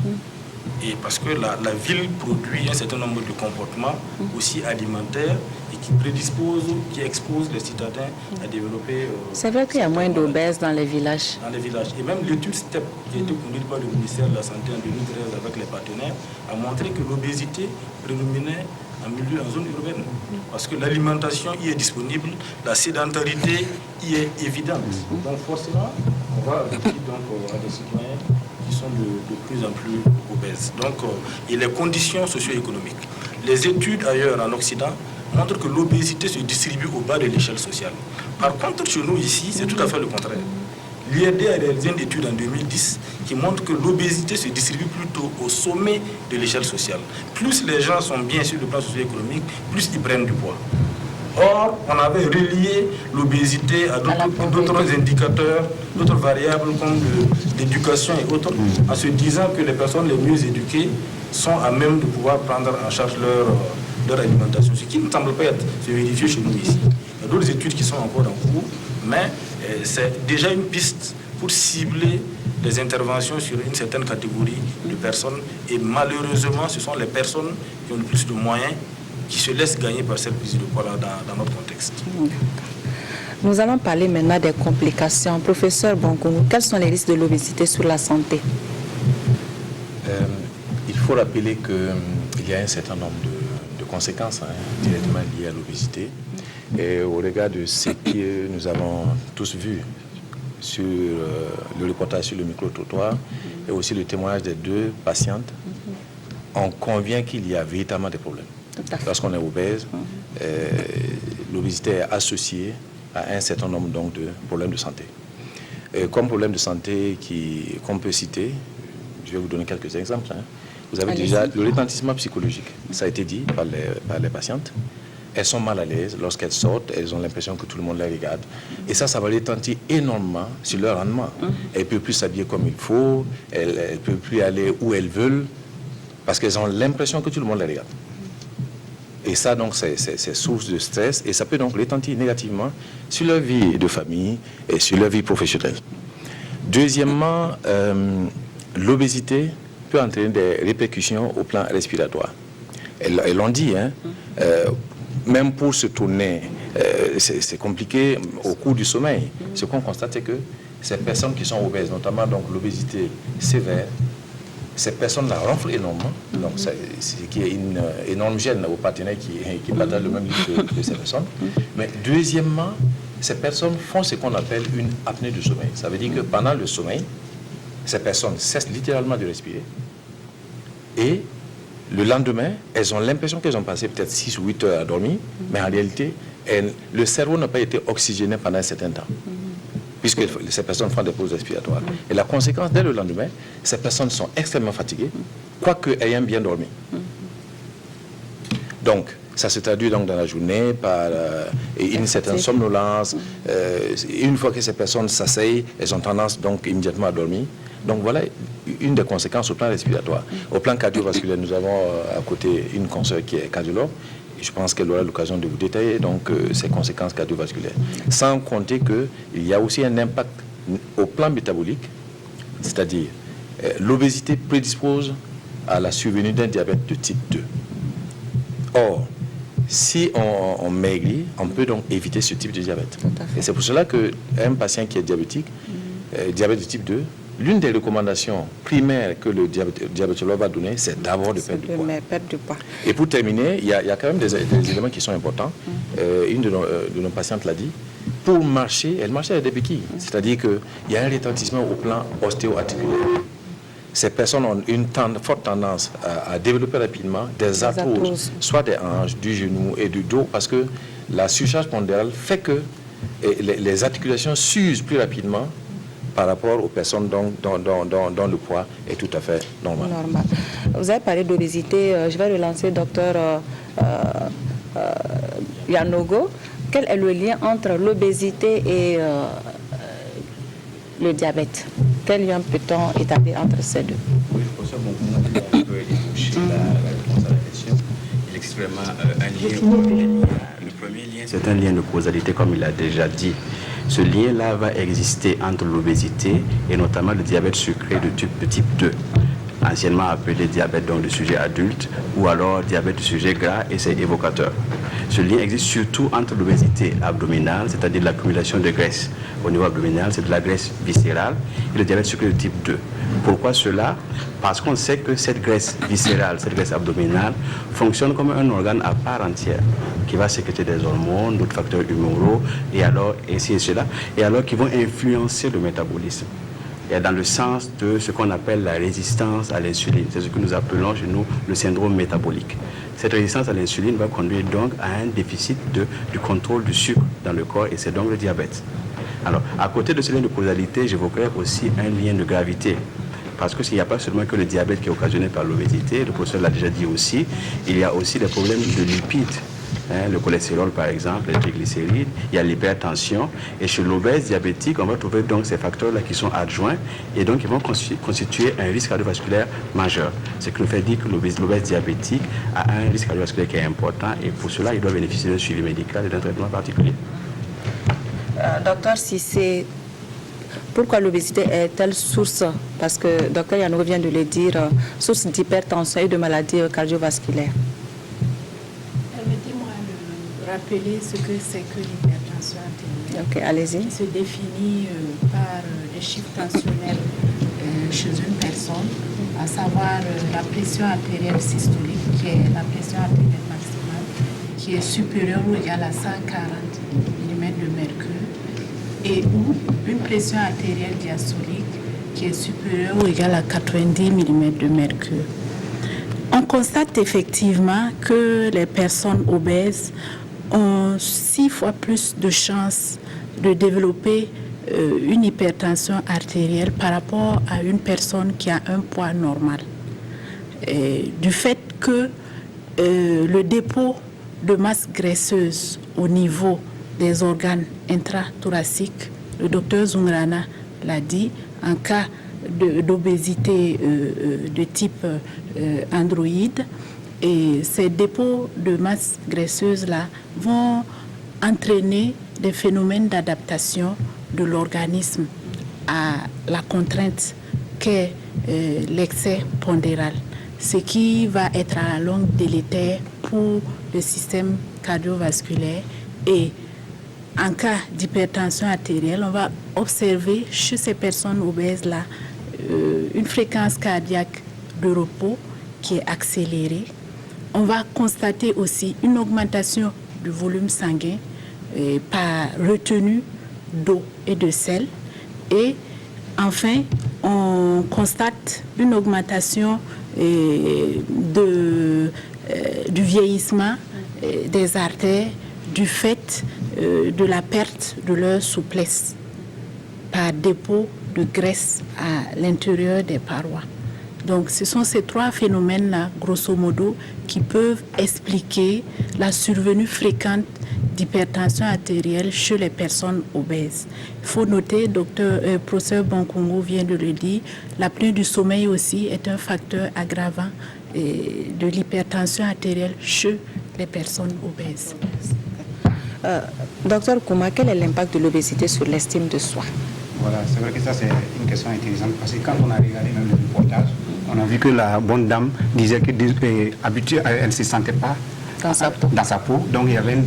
H: Et parce que la ville produit un certain nombre de comportements aussi alimentaires et qui prédisposent, qui exposent les citadins à développer...
E: C'est vrai qu'il y a moins d'obèses dans les villages.
H: Dans les villages. Et même l'étude STEP qui a été conduite par le ministère de la Santé en 2013 avec les partenaires a montré que l'obésité prédominait en zone urbaine. Parce que l'alimentation y est disponible, la sédentarité y est évidente. Donc forcément, on va aboutir à des citoyens qui sont de plus en plus obèses. Donc, et les conditions socio-économiques. Les études ailleurs en Occident montrent que l'obésité se distribue au bas de l'échelle sociale. Par contre, chez nous ici, c'est tout à fait le contraire. L'IRD a réalisé une étude en 2010 qui montre que l'obésité se distribue plutôt au sommet de l'échelle sociale. Plus les gens sont bien sur le plan socio-économique, plus ils prennent du poids. Or, on avait relié l'obésité à d'autres indicateurs, d'autres variables comme l'éducation et autres, en se disant que les personnes les mieux éduquées sont à même de pouvoir prendre en charge leur alimentation. Ce qui ne semble pas être vérifié chez nous ici. Il y a d'autres études qui sont encore en cours, mais c'est déjà une piste pour cibler des interventions sur une certaine catégorie de personnes. Et malheureusement, ce sont les personnes qui ont le plus de moyens qui se laissent gagner par cette prise de poids dans notre contexte.
E: Nous allons parler maintenant des complications. Professeur Bonkoungou, quels sont les risques de l'obésité sur la santé?
I: Il faut rappeler qu'il y a un certain nombre de conséquences directement liées à l'obésité. Et au regard de ce que nous avons tous vu sur le reportage sur le micro-trottoir et aussi le témoignage des 2 patientes, on convient qu'il y a véritablement des problèmes. Lorsqu'on est obèse, l'obésité est associée à un certain nombre donc, de problèmes de santé. Comme problème de santé qu'on peut citer, je vais vous donner quelques exemples. Vous avez déjà le retentissement psychologique, ça a été dit par les patientes. Elles sont mal à l'aise lorsqu'elles sortent, elles ont l'impression que tout le monde les regarde. Et ça va retentir énormément sur leur rendement. Elles ne peuvent plus s'habiller comme il faut, elles ne peuvent plus aller où elles veulent, parce qu'elles ont l'impression que tout le monde les regarde. Et ça, donc, c'est source de stress, et ça peut donc retentir négativement sur leur vie de famille et sur leur vie professionnelle. Deuxièmement, l'obésité peut entraîner des répercussions au plan respiratoire. Elles l'ont dit, même pour se tourner c'est compliqué au cours du sommeil. Ce qu'on constate, c'est que ces personnes qui sont obèses, notamment donc l'obésité sévère, ces personnes-là renflent énormément, donc c'est qui est une énorme gêne aux partenaires qui partagent le même lit que ces personnes. Mais deuxièmement, ces personnes font ce qu'on appelle une apnée du sommeil. Ça veut dire que pendant le sommeil, ces personnes cessent littéralement de respirer et le lendemain, elles ont l'impression qu'elles ont passé peut-être 6 ou 8 heures à dormir, mais en réalité, le cerveau n'a pas été oxygéné pendant un certain temps, puisque ces personnes font des pauses respiratoires. Et la conséquence, dès le lendemain, ces personnes sont extrêmement fatiguées, quoique ayant bien dormi. Donc, ça se traduit donc dans la journée par une certaine somnolence. Une fois que ces personnes s'asseyent, elles ont tendance donc immédiatement à dormir. Donc voilà une des conséquences au plan respiratoire. Au plan cardiovasculaire, nous avons à côté une consoeur qui est cardiologue. Je pense qu'elle aura l'occasion de vous détailler donc ces conséquences cardiovasculaires. Sans compter qu'il y a aussi un impact au plan métabolique, c'est-à-dire l'obésité prédispose à la survenue d'un diabète de type 2. Or, si on maigrit, on peut donc éviter ce type de diabète. Et c'est pour cela qu'un patient qui est diabétique, diabète de type 2, l'une des recommandations primaires que le diabétologue va donner, c'est d'abord de perdre du poids. Et pour terminer, il y a quand même des éléments qui sont importants. Une de nos patientes l'a dit. Pour marcher, elle marche avec des béquilles. C'est-à-dire qu'il y a un retentissement au plan ostéo-articulaire. Ces personnes ont une forte tendance à développer rapidement des arthroses, soit des hanches, du genou et du dos, parce que la surcharge pondérale fait que les articulations s'usent plus rapidement par rapport aux personnes dont le poids est tout à fait normal.
E: Vous avez parlé d'obésité. Je vais relancer docteur Yanogo. Quel est le lien entre l'obésité et le diabète? Quel lien peut-on établir entre ces deux?
F: Oui, je pense que mon comment on peut ébaucher la réponse à la question. Il est extrêmement un lien. Le premier lien, c'est un lien de causalité, comme il a déjà dit. Ce lien-là va exister entre l'obésité et notamment le diabète sucré de type 2, anciennement appelé diabète donc de sujet adulte, ou alors diabète de sujet gras, et c'est évocateur. Ce lien existe surtout entre l'obésité abdominale, c'est-à-dire l'accumulation de graisse au niveau abdominal, c'est de la graisse viscérale, et le diabète sucré de type 2. Pourquoi cela? Parce qu'on sait que cette graisse viscérale, cette graisse abdominale, fonctionne comme un organe à part entière, qui va sécréter des hormones, d'autres facteurs humoraux, et alors, et cela, et alors qui vont influencer le métabolisme. Et dans le sens de ce qu'on appelle la résistance à l'insuline. C'est ce que nous appelons chez nous le syndrome métabolique. Cette résistance à l'insuline va conduire donc à un déficit du contrôle du sucre dans le corps, et c'est donc le diabète. Alors, à côté de ce lien de causalité, j'évoquerai aussi un lien de gravité. Parce qu'il n'y a pas seulement que le diabète qui est occasionné par l'obésité, le professeur l'a déjà dit aussi, il y a aussi des problèmes de lipides. Le cholestérol par exemple, les triglycérides, il y a l'hypertension, et chez l'obèse diabétique, on va trouver donc ces facteurs-là qui sont adjoints et donc ils vont constituer un risque cardiovasculaire majeur. Ce qui nous fait dire que l'obèse diabétique a un risque cardiovasculaire qui est important, et pour cela, il doit bénéficier d'un suivi médical et d'un traitement particulier.
E: Docteur Cissé, pourquoi l'obésité est-elle source, parce que docteur Yanogo vient de le dire, source d'hypertension et de maladies cardiovasculaires?
G: Permettez-moi de rappeler ce que c'est que l'hypertension artérielle.
E: Ok, allez-y.
G: Qui se définit par des chiffres tensionnels chez une personne, à savoir la pression artérielle systolique, qui est la pression artérielle maximale, qui est supérieure ou égale à 140 mm de mercure, et ou une pression artérielle diastolique qui est supérieure ou égale à 90 mm de mercure. On constate effectivement que les personnes obèses ont 6 fois plus de chances de développer une hypertension artérielle par rapport à une personne qui a un poids normal. Et du fait que le dépôt de masse graisseuse au niveau des organes intrathoraciques, le docteur Zungrana l'a dit, en cas d'obésité de type androïde, et ces dépôts de masse graisseuse-là vont entraîner des phénomènes d'adaptation de l'organisme à la contrainte qu'est l'excès pondéral, ce qui va être à la longue délétère pour le système cardiovasculaire
B: Et en cas d'hypertension artérielle, on va observer chez ces personnes obèses-là une fréquence cardiaque de repos qui est accélérée. On va constater aussi une augmentation du volume sanguin par retenue d'eau et de sel. Et enfin, on constate une augmentation du vieillissement des artères du fait de la perte de leur souplesse par dépôt de graisse à l'intérieur des parois. Donc ce sont ces trois phénomènes-là, grosso modo, qui peuvent expliquer la survenue fréquente d'hypertension artérielle chez les personnes obèses. Il faut noter, professeur Bonkongo vient de le dire, l'apnée du sommeil aussi est un facteur aggravant de l'hypertension artérielle chez les personnes obèses.
E: Docteur Kouma, quel est l'impact de l'obésité sur l'estime de soi?
J: Voilà, c'est vrai que ça c'est une question intéressante parce que quand on a regardé même le reportage, on a vu que la bonne dame disait qu'habituée, elle ne se sentait pas dans sa peau. Donc il y avait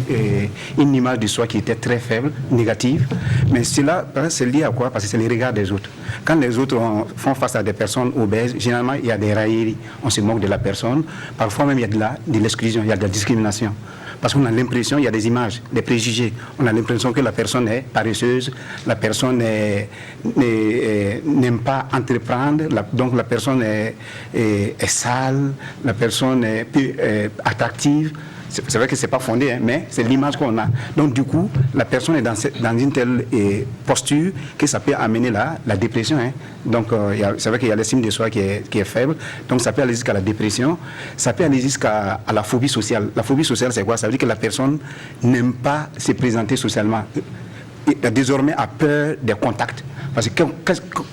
J: une image de soi qui était très faible, négative. Mais cela, c'est lié à quoi? Parce que c'est les regards des autres. Quand les autres font face à des personnes obèses, généralement il y a des railleries, on se moque de la personne. Parfois même il y a de l'exclusion, il y a de la discrimination. Parce qu'on a l'impression, il y a des images, des préjugés. On a l'impression que la personne est paresseuse, la personne n'aime pas entreprendre, donc la personne est sale, la personne est peu attractive. C'est vrai que ce n'est pas fondé, hein, mais c'est l'image qu'on a. Donc du coup, la personne est dans une telle posture que ça peut amener la dépression. Hein. Donc c'est vrai qu'il y a l'estime de soi qui est faible. Donc ça peut aller jusqu'à la dépression. Ça peut aller jusqu'à la phobie sociale. La phobie sociale, c'est quoi? Ça veut dire que la personne n'aime pas se présenter socialement. Et désormais a peur des contacts. Parce que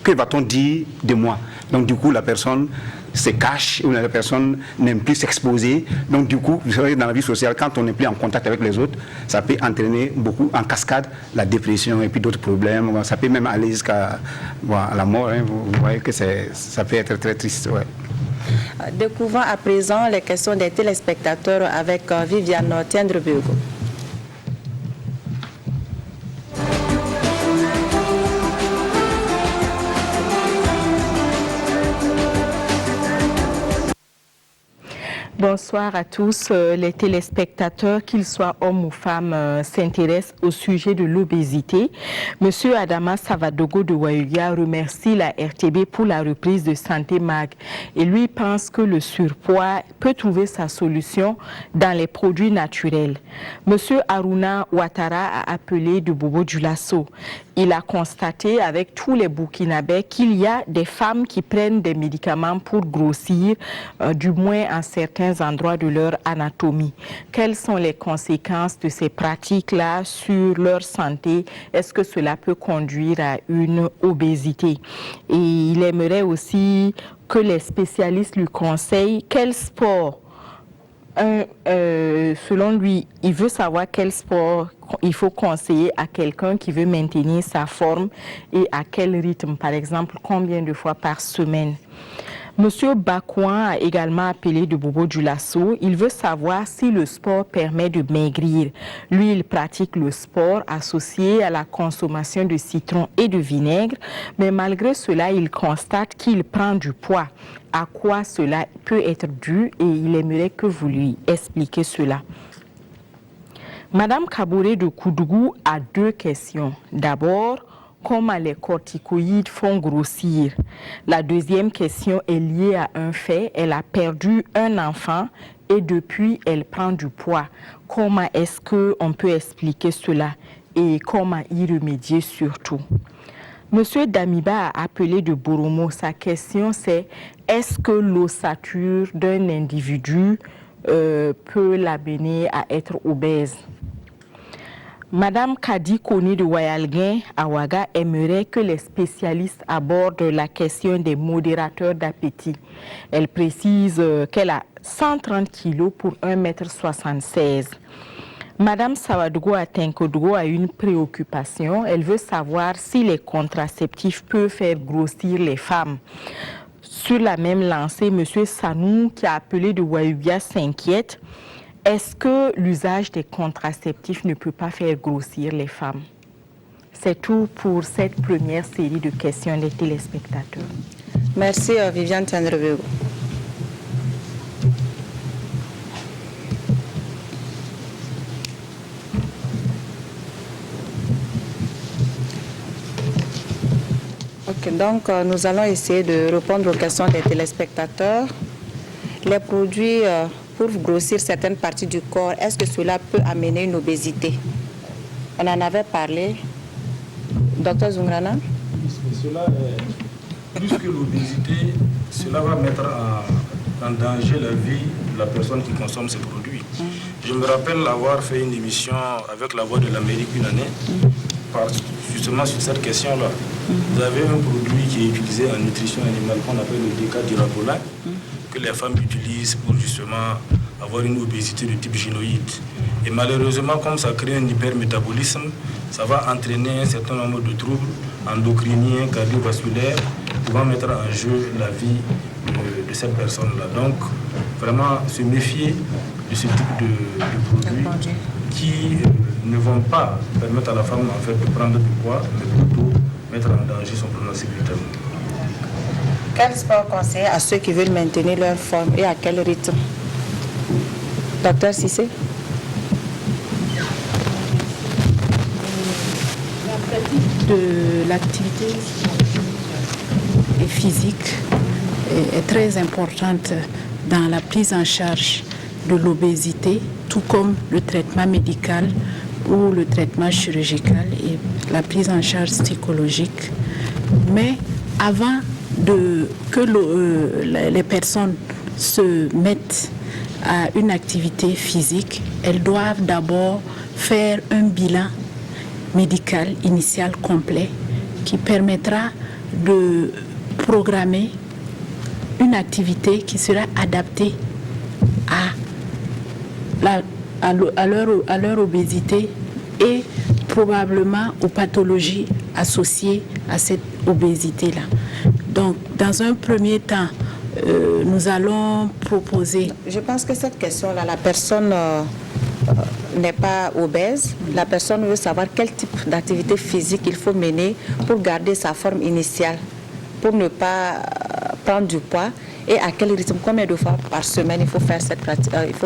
J: que va-t-on dire de moi? Donc du coup, la personne se cache, ou la personne n'aime plus s'exposer. Donc du coup, vous savez, dans la vie sociale, quand on n'est plus en contact avec les autres, ça peut entraîner beaucoup, en cascade, la dépression et puis d'autres problèmes. Ça peut même aller jusqu'à la mort. Hein. Vous voyez que ça peut être très triste. Ouais.
E: Découvrons à présent les questions des téléspectateurs avec Viviane Tiendrebego.
V: Bonsoir à tous les téléspectateurs, qu'ils soient hommes ou femmes, s'intéressent au sujet de l'obésité. Monsieur Adama Savadogo de Wayuya remercie la RTB pour la reprise de Santé Mag et lui pense que le surpoids peut trouver sa solution dans les produits naturels. Monsieur Aruna Ouattara a appelé de Bobo Dioulasso. Il a constaté avec tous les Burkinabés qu'il y a des femmes qui prennent des médicaments pour grossir, du moins en certains endroits de leur anatomie. Quelles sont les conséquences de ces pratiques-là sur leur santé? Est-ce que cela peut conduire à une obésité? Et il aimerait aussi que les spécialistes lui conseillent quel sport. Selon lui, il veut savoir quel sport il faut conseiller à quelqu'un qui veut maintenir sa forme et à quel rythme, par exemple, combien de fois par semaine. Monsieur Bakouan a également appelé de Bobo Dioulasso. Il veut savoir si le sport permet de maigrir. Lui, il pratique le sport associé à la consommation de citron et de vinaigre, mais malgré cela, il constate qu'il prend du poids. À quoi cela peut être dû et il aimerait que vous lui expliquiez cela. Madame Kabouré de Koudougou a deux questions. D'abord, comment les corticoïdes font grossir? La deuxième question est liée à un fait. Elle a perdu un enfant et depuis, elle prend du poids. Comment est-ce qu'on peut expliquer cela et comment y remédier surtout? Monsieur Damiba a appelé de Boromo. Sa question c'est, est-ce que l'ossature d'un individu peut l'amener à être obèse? Madame Kadi Koni de Wayalguin à Ouaga aimerait que les spécialistes abordent la question des modérateurs d'appétit. Elle précise qu'elle a 130 kg pour 1,76 m. Madame Sawadogo Atenkodogo a une préoccupation. Elle veut savoir si les contraceptifs peuvent faire grossir les femmes. Sur la même lancée, M. Sanou, qui a appelé de Wayubia, s'inquiète. Est-ce que l'usage des contraceptifs ne peut pas faire grossir les femmes? C'est tout pour cette première série de questions des téléspectateurs.
E: Merci Viviane Tendrevego. Ok, donc nous allons essayer de répondre aux questions des téléspectateurs. Les produits pour grossir certaines parties du corps, est-ce que cela peut amener une obésité? On en avait parlé. Docteur Zungrana?
H: Cela est plus que l'obésité, cela va mettre en danger la vie de la personne qui consomme ces produits. Je me rappelle avoir fait une émission avec La Voix de l'Amérique une année, justement sur cette question-là. Vous avez un produit qui est utilisé en nutrition animale qu'on appelle le décadurabolin, que les femmes utilisent pour justement avoir une obésité de type gynoïde. Et malheureusement, comme ça crée un hypermétabolisme, ça va entraîner un certain nombre de troubles endocriniens, cardiovasculaires, pouvant mettre en jeu la vie de cette personne-là. Donc, vraiment se méfier de ce type de produits qui ne vont pas permettre à la femme en fait, de prendre du poids, mais plutôt mettre en danger son pronostic vital.
E: Quel sport conseiller à ceux qui veulent maintenir leur forme et à quel rythme? Docteur Cissé?
B: La pratique de l'activité et physique est très importante dans la prise en charge de l'obésité, tout comme le traitement médical ou le traitement chirurgical et la prise en charge psychologique. Mais avant que les personnes se mettent à une activité physique, elles doivent d'abord faire un bilan médical initial complet qui permettra de programmer une activité qui sera adaptée à leur obésité et probablement aux pathologies associées à cette obésité-là. Donc, dans un premier temps, nous allons proposer...
E: Je pense que cette question-là, la personne n'est pas obèse. La personne veut savoir quel type d'activité physique il faut mener pour garder sa forme initiale, pour ne pas prendre du poids. Et à quel rythme, combien de fois par semaine il faut faire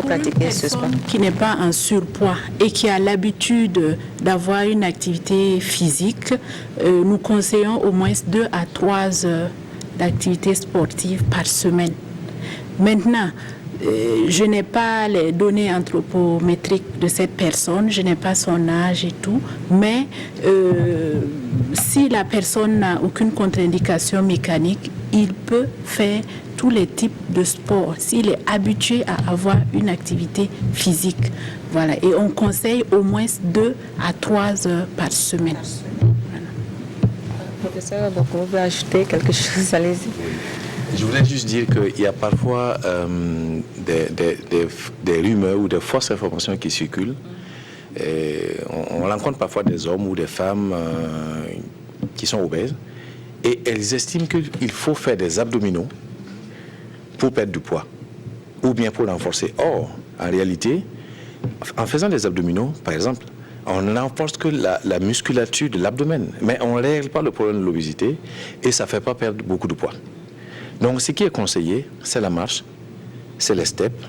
E: pratiquer ce sport?
B: Qui n'est pas en surpoids et qui a l'habitude d'avoir une activité physique, nous conseillons au moins 2 à 3 heures d'activité sportive par semaine. Maintenant, je n'ai pas les données anthropométriques de cette personne, je n'ai pas son âge et tout, mais si la personne n'a aucune contre-indication mécanique, il peut faire tous les types de sports s'il est habitué à avoir une activité physique. Voilà. Et on conseille au moins 2 à 3 heures par semaine. Voilà.
E: Professeur, donc vous pouvez ajouter quelque chose, allez-y.
I: Je voulais juste dire qu'il y a parfois des rumeurs ou des fausses informations qui circulent. Et on rencontre parfois des hommes ou des femmes qui sont obèses et elles estiment qu'il faut faire des abdominaux pour perdre du poids ou bien pour renforcer. Or, en réalité, en faisant des abdominaux, par exemple, on renforce que la musculature de l'abdomen, mais on ne règle pas le problème de l'obésité et ça ne fait pas perdre beaucoup de poids. Donc, ce qui est conseillé, c'est la marche, c'est les steps,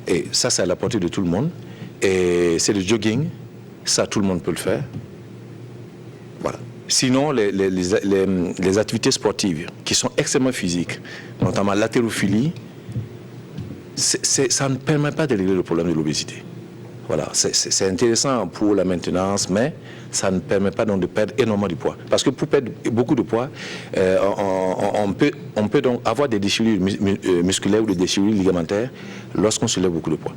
I: et ça, c'est à la portée de tout le monde, et c'est le jogging, ça, tout le monde peut le faire. Voilà. Sinon, les activités sportives qui sont extrêmement physiques, notamment l'haltérophilie, ça ne permet pas de régler le problème de l'obésité. Voilà, c'est intéressant pour la maintenance, mais ça ne permet pas donc de perdre énormément de poids. Parce que pour perdre beaucoup de poids, on peut donc avoir des déchirures musculaires ou des déchirures ligamentaires lorsqu'on soulève beaucoup de poids.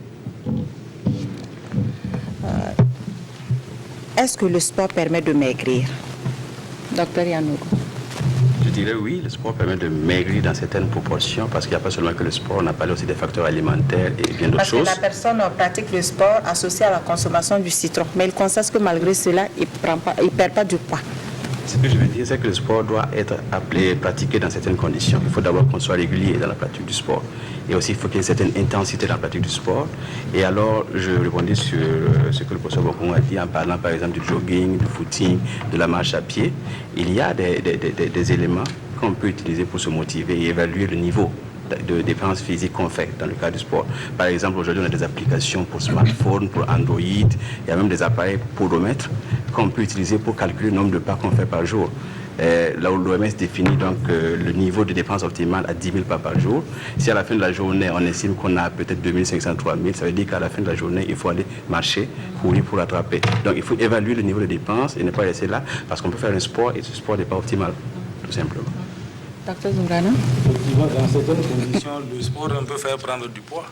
E: Est-ce que le sport permet de maigrir? Docteur Yanourou.
F: Je dirais oui, le sport permet de maigrir dans certaines proportions parce qu'il n'y a pas seulement que le sport, on a parlé aussi des facteurs alimentaires et bien d'autres choses.
E: Parce que la personne pratique le sport associé à la consommation du citron, mais il constate que malgré cela, il ne perd pas du poids.
F: Ce que je veux dire, c'est que le sport doit être pratiqué dans certaines conditions. Il faut d'abord qu'on soit régulier dans la pratique du sport. Et aussi, il faut qu'il y ait une certaine intensité dans la pratique du sport. Et alors, je répondais sur ce que le professeur Bokongo a dit en parlant, par exemple, du jogging, du footing, de la marche à pied. Il y a des éléments qu'on peut utiliser pour se motiver et évaluer le niveau de dépenses physiques qu'on fait dans le cadre du sport. Par exemple, aujourd'hui, on a des applications pour smartphone, pour Android, il y a même des appareils podomètres qu'on peut utiliser pour calculer le nombre de pas qu'on fait par jour. Là où l'OMS définit donc le niveau de dépenses optimale à 10 000 pas par jour. Si à la fin de la journée, on estime qu'on a peut-être 2500, 3000, ça veut dire qu'à la fin de la journée, il faut aller marcher, courir pour rattraper. Donc il faut évaluer le niveau de dépenses et ne pas laisser là, parce qu'on peut faire un sport et ce sport n'est pas optimal, tout simplement.
E: Docteur Zungrana?
H: Effectivement, dans certaines conditions, le sport peut faire prendre du poids.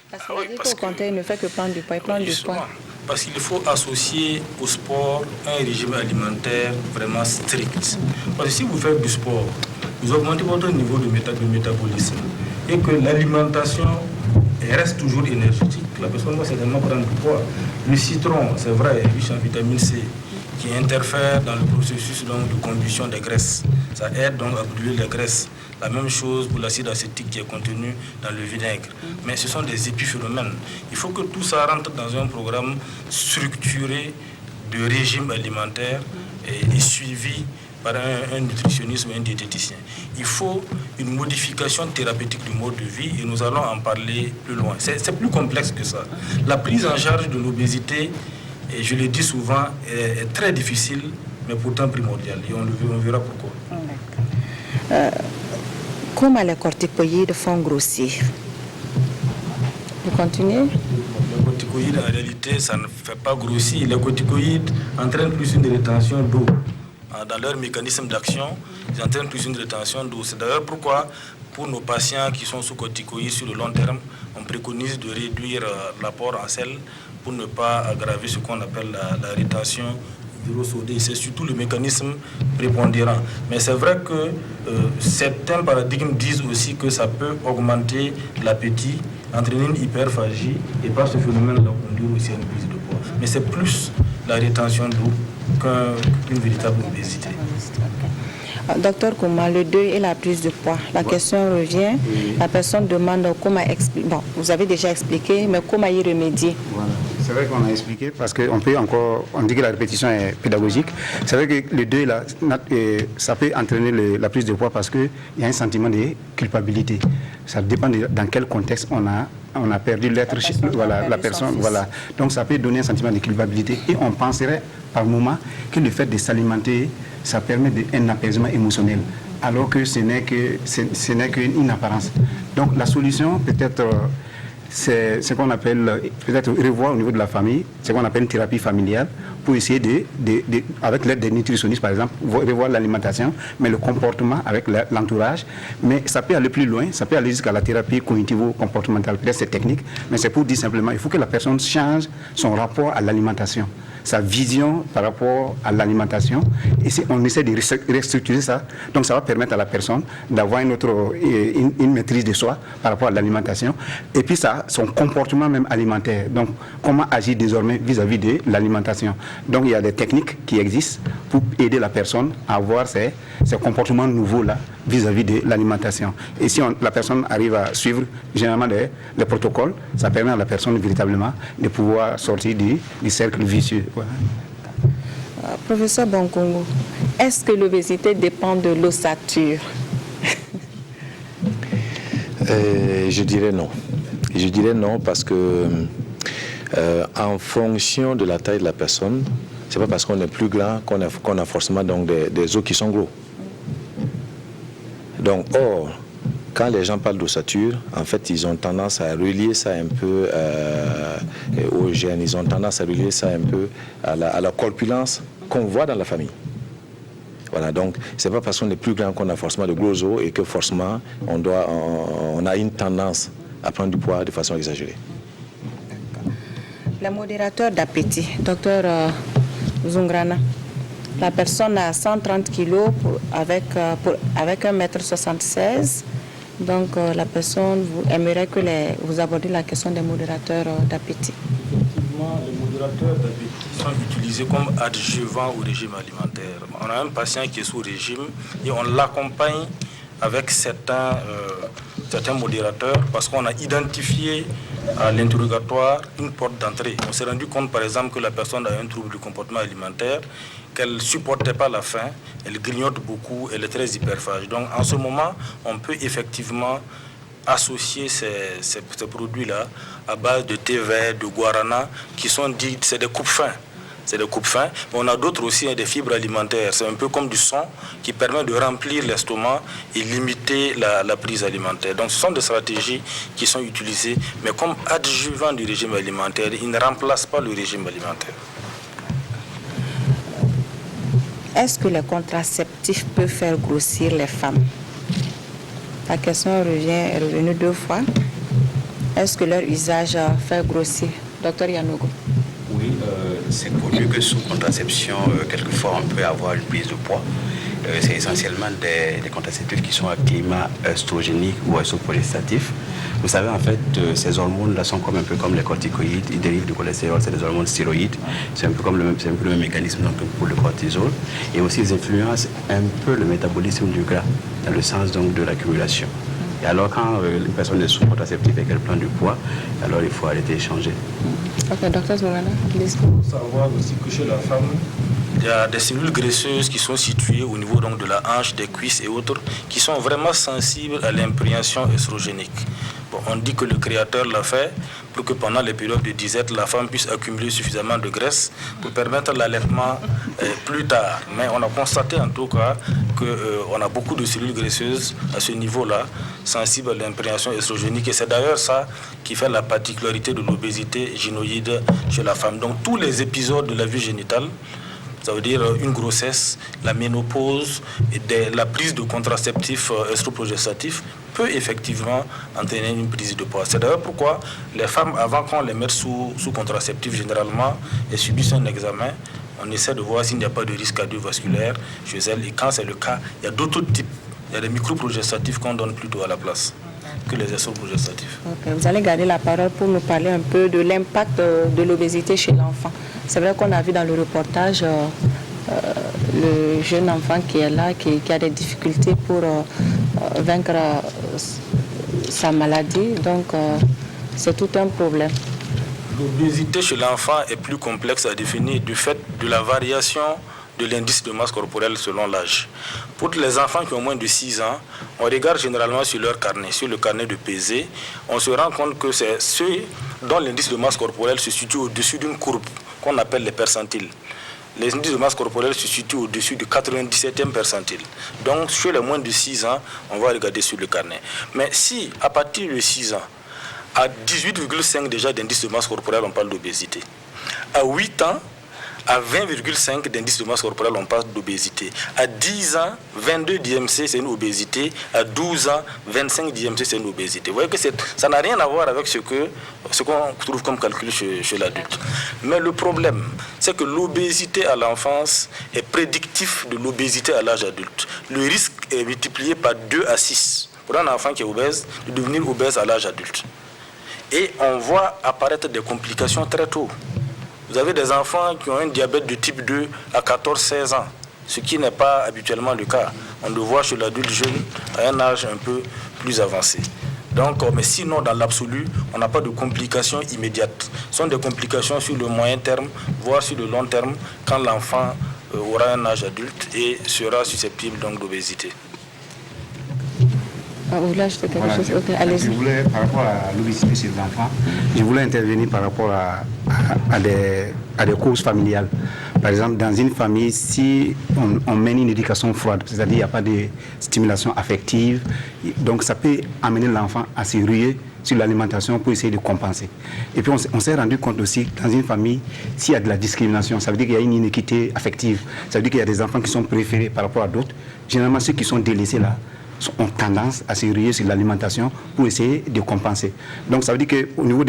E: Parce qu'au contraire, il ne fait que prendre du poids, il prend du poids.
H: Parce qu'il faut associer au sport un régime alimentaire vraiment strict. Parce que si vous faites du sport, vous augmentez votre niveau de métabolisme et que l'alimentation reste toujours énergétique, la personne va certainement prendre du poids. Le citron, c'est vrai, est riche en vitamine C, qui interfère dans le processus donc, de combustion des graisses. Ça aide donc à brûler les graisses. La même chose pour l'acide acétique qui est contenu dans le vinaigre. Mais ce sont des épiphénomènes. Il faut que tout ça rentre dans un programme structuré de régime alimentaire et suivi par un nutritionniste ou un diététicien. Il faut une modification thérapeutique du mode de vie et nous allons en parler plus loin. C'est plus complexe que ça. La prise en charge de l'obésité, et je le dis souvent, est très difficile, mais pourtant primordiale. Et on verra pourquoi.
E: Comment les corticoïdes font grossir? Vous continuez?
H: Les corticoïdes, en réalité, ça ne fait pas grossir. Les corticoïdes entraînent plus une rétention d'eau. Dans leur mécanisme d'action, ils entraînent plus une rétention d'eau. C'est d'ailleurs pourquoi, pour nos patients qui sont sous corticoïdes sur le long terme, on préconise de réduire l'apport en sel pour ne pas aggraver ce qu'on appelle la rétention d'urosodé. C'est surtout le mécanisme prépondérant. Mais c'est vrai que certains paradigmes disent aussi que ça peut augmenter l'appétit, entraîner une hyperphagie et par ce phénomène-là conduire aussi à une prise de poids. Mais c'est plus la rétention d'eau qu'une véritable obésité.
E: Docteur Kouma, le deuil et la prise de poids. La question revient. La personne demande comment expliquer. Bon, vous avez déjà expliqué, mais comment y remédier?
J: Voilà. C'est vrai qu'on a expliqué parce qu'on peut encore, on dit que la répétition est pédagogique. C'est vrai que le deuil, là, ça peut entraîner la prise de poids parce qu'il y a un sentiment de culpabilité. Ça dépend dans quel contexte on a perdu l'être, la personne. Voilà. Donc ça peut donner un sentiment de culpabilité et on penserait par moment que le fait de s'alimenter, ça permet un apaisement émotionnel, alors que ce n'est qu'une apparence. Donc la solution peut-être, c'est ce qu'on appelle, peut-être revoir au niveau de la famille, ce qu'on appelle une thérapie familiale, pour essayer avec l'aide des nutritionnistes par exemple, revoir l'alimentation, mais le comportement avec l'entourage. Mais ça peut aller plus loin, ça peut aller jusqu'à la thérapie cognitivo-comportementale, peut-être c'est technique, mais c'est pour dire simplement, il faut que la personne change son rapport à l'alimentation, sa vision par rapport à l'alimentation, et on essaie de restructurer ça. Donc ça va permettre à la personne d'avoir une maîtrise de soi par rapport à l'alimentation, et puis ça, son comportement même alimentaire. Donc comment agir désormais vis-à-vis de l'alimentation. Donc il y a des techniques qui existent pour aider la personne à avoir ces comportements nouveaux-là vis-à-vis de l'alimentation. Et si la personne arrive à suivre généralement les protocoles, ça permet à la personne véritablement de pouvoir sortir du cercle vicieux. Voilà.
E: Professeur Bokongo, est-ce que l'obésité dépend de l'ossature?
I: Je dirais non. Je dirais non parce que en fonction de la taille de la personne, c'est pas parce qu'on est plus grand qu'on a forcément donc des os qui sont gros. Donc, quand les gens parlent d'ossature, en fait, ils ont tendance à relier ça un peu aux gènes, ils ont tendance à relier ça un peu à la corpulence qu'on voit dans la famille. Voilà, donc c'est pas parce qu'on est plus grand qu'on a forcément de gros os et que forcément on a une tendance à prendre du poids de façon exagérée.
E: Les modérateurs d'appétit, docteur Zungrana, la personne a 130 kg avec 1,76 m. Donc la personne aimerait que vous abordiez la question des modérateurs d'appétit.
H: Effectivement, les modérateurs d'appétit sont utilisés comme adjuvants au régime alimentaire. on a un patient qui est sous régime et on l'accompagne avec certains modérateurs parce qu'on a identifié à l'interrogatoire une porte d'entrée. On s'est rendu compte par exemple que la personne a un trouble du comportement alimentaire, qu'elle ne supportait pas la faim, elle grignote beaucoup, elle est très hyperphage. Donc en ce moment, on peut effectivement associer ces produits-là à base de thé vert, de guarana, qui sont dits, c'est des coupes-fins. C'est des coupes-fins. Mais on a d'autres aussi, des fibres alimentaires. C'est un peu comme du son qui permet de remplir l'estomac et limiter la prise alimentaire. Donc ce sont des stratégies qui sont utilisées, mais comme adjuvant du régime alimentaire, ils ne remplacent pas le régime alimentaire.
E: Est-ce que les contraceptifs peuvent faire grossir les femmes? La question est revenue 2 fois. Est-ce que leur usage fait grossir? Docteur Yanogo.
F: Oui, c'est connu que sous contraception, quelquefois on peut avoir une prise de poids. C'est essentiellement des contraceptifs qui sont à climat œstrogénique ou œstroprogestatif. Vous savez, en fait, ces hormones-là sont un peu comme les corticoïdes, ils dérivent du cholestérol, c'est des hormones stéroïdes. C'est un peu comme le même mécanisme donc, pour le cortisol. Et aussi, ils influencent un peu le métabolisme du gras, dans le sens donc, de l'accumulation. Et alors, quand une personne est sous contraceptif et qu'elle prend du poids, alors il faut arrêter d'échanger.
E: Ok, docteur Zoumana,
H: il faut savoir aussi que chez la femme, il y a des cellules graisseuses qui sont situées au niveau donc, de la hanche, des cuisses et autres, qui sont vraiment sensibles à l'imprégnation œstrogénique. Bon, on dit que le Créateur l'a fait pour que pendant les périodes de disette, la femme puisse accumuler suffisamment de graisse pour permettre l'allaitement plus tard. Mais on a constaté en tout cas qu'on a beaucoup de cellules graisseuses à ce niveau-là, sensibles à l'imprégnation œstrogénique. Et c'est d'ailleurs ça qui fait la particularité de l'obésité gynoïde chez la femme. Donc tous les épisodes de la vie génitale, ça veut dire une grossesse, la ménopause et la prise de contraceptifs œstroprogestatifs peut effectivement entraîner une prise de poids. C'est d'ailleurs pourquoi les femmes, avant qu'on les mette sous contraceptifs, généralement, elles subissent un examen. On essaie de voir s'il n'y a pas de risque cardiovasculaire chez elles. Et quand c'est le cas, il y a d'autres types. Il y a des microprogestatifs qu'on donne plutôt à la place que les œstroprogestatifs.
E: Okay. Vous allez garder la parole pour nous parler un peu de l'impact de l'obésité chez l'enfant. C'est vrai qu'on a vu dans le reportage le jeune enfant qui est là, qui a des difficultés pour vaincre sa maladie. Donc, c'est tout un problème.
H: L'obésité chez l'enfant est plus complexe à définir du fait de la variation de l'indice de masse corporelle selon l'âge. Pour les enfants qui ont moins de 6 ans, on regarde généralement sur leur carnet, sur le carnet de pesée, on se rend compte que c'est ceux dont l'indice de masse corporelle se situe au-dessus d'une courbe qu'on appelle les percentiles. Les indices de masse corporelle se situent au-dessus du 97e percentile. Donc, chez les moins de 6 ans, on va regarder sur le carnet. Mais si, à partir de 6 ans, à 18,5 déjà d'indice de masse corporelle, on parle d'obésité. À 8 ans, à 20,5 d'indice de masse corporelle, on parle d'obésité. À 10 ans, 22 d'IMC, c'est une obésité. À 12 ans, 25 d'IMC, c'est une obésité. Vous voyez que ça n'a rien à voir avec ce qu'on trouve comme calcul chez l'adulte. Mais le problème, c'est que l'obésité à l'enfance est prédictif de l'obésité à l'âge adulte. Le risque est multiplié par 2 à 6 pour un enfant qui est obèse, de devenir obèse à l'âge adulte. Et on voit apparaître des complications très tôt. Vous avez des enfants qui ont un diabète de type 2 à 14-16 ans, ce qui n'est pas habituellement le cas. On le voit chez l'adulte jeune à un âge un peu plus avancé. Donc, mais sinon, dans l'absolu, on n'a pas de complications immédiates. Ce sont des complications sur le moyen terme, voire sur le long terme, quand l'enfant aura un âge adulte et sera susceptible donc d'obésité.
J: Voilà, je voulais, par rapport à l'obésité chez les enfants, je voulais intervenir par rapport à des causes familiales. Par exemple, dans une famille, si on mène une éducation froide, c'est-à-dire qu'il n'y a pas de stimulation affective, donc ça peut amener l'enfant à se ruer sur l'alimentation pour essayer de compenser. Et puis on s'est rendu compte aussi, dans une famille, s'il y a de la discrimination, ça veut dire qu'il y a une inéquité affective, ça veut dire qu'il y a des enfants qui sont préférés par rapport à d'autres. Généralement, ceux qui sont délaissés là, ont tendance à se ruer sur l'alimentation pour essayer de compenser. Donc ça veut dire qu'au niveau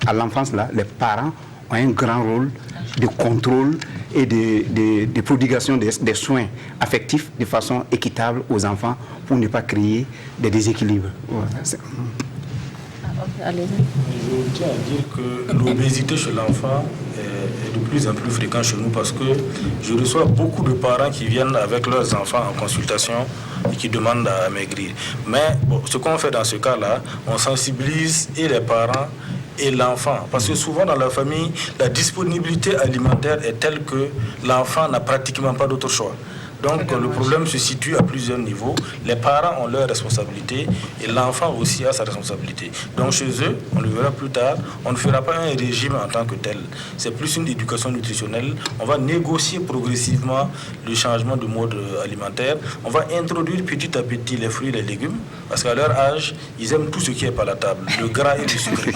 J: à l'enfance, là, les parents ont un grand rôle de contrôle et de prodigation des soins affectifs de façon équitable aux enfants pour ne pas créer des déséquilibres. Ouais.
E: Allez-y.
H: Je tiens à dire que l'obésité chez l'enfant est de plus en plus fréquente chez nous parce que je reçois beaucoup de parents qui viennent avec leurs enfants en consultation et qui demandent à maigrir. Mais bon, ce qu'on fait dans ce cas-là, on sensibilise et les parents et l'enfant. Parce que souvent dans la famille, la disponibilité alimentaire est telle que l'enfant n'a pratiquement pas d'autre choix. Donc le problème se situe à plusieurs niveaux. Les parents ont leurs responsabilités et l'enfant aussi a sa responsabilité. Donc chez eux, on le verra plus tard, on ne fera pas un régime en tant que tel. C'est plus une éducation nutritionnelle. On va négocier progressivement le changement de mode alimentaire. On va introduire petit à petit les fruits et les légumes parce qu'à leur âge, ils aiment tout ce qui est palatable, le gras et le sucré.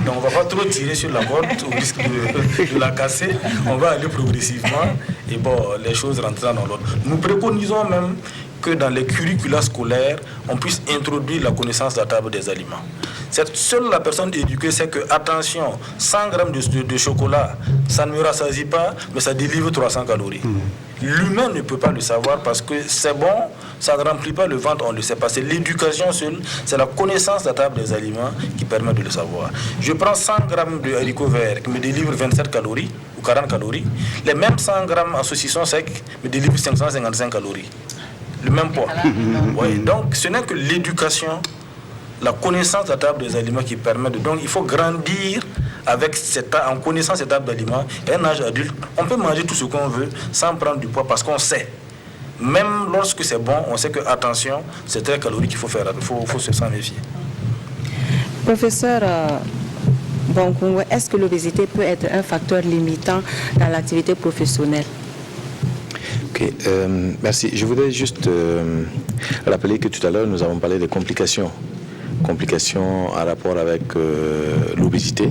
H: Donc on ne va pas trop tirer sur la corde au risque de la casser. On va aller progressivement et bon, les choses rentreront dans l'ordre. Nous préconisons même que dans les curricula scolaires, on puisse introduire la connaissance de la table des aliments. Seule la personne éduquée sait que, attention, 100 grammes de chocolat, ça ne me rassasie pas, mais ça délivre 300 calories. L'humain ne peut pas le savoir parce que c'est bon, ça ne remplit pas le ventre, on ne le sait pas. C'est l'éducation seule, c'est la connaissance de la table des aliments qui permet de le savoir. Je prends 100 grammes de haricots verts qui me délivrent 27 calories ou 40 calories. Les mêmes 100 grammes en saucisson sec me délivrent 555 calories. Le même poids. Oui, donc ce n'est que l'éducation, la connaissance de la table des aliments qui permet de... Donc il faut grandir avec en connaissant cette table d'aliments. À un âge adulte, on peut manger tout ce qu'on veut sans prendre du poids parce qu'on sait. Même lorsque c'est bon, on sait que, attention, c'est très calorique qu'il faut faire. Il faut s'en méfier.
E: Professeur Bonkungu, est-ce que l'obésité peut être un facteur limitant dans l'activité professionnelle?
I: Ok, merci. Je voudrais juste rappeler que tout à l'heure, nous avons parlé des complications en rapport avec l'obésité.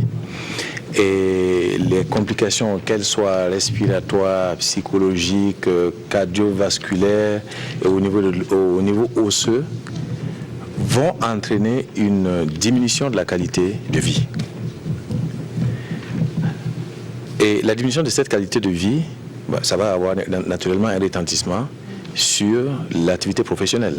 I: Et les complications, qu'elles soient respiratoires, psychologiques, cardiovasculaires et au niveau osseux, vont entraîner une diminution de la qualité de vie. Et la diminution de cette qualité de vie, ça va avoir naturellement un retentissement sur l'activité professionnelle.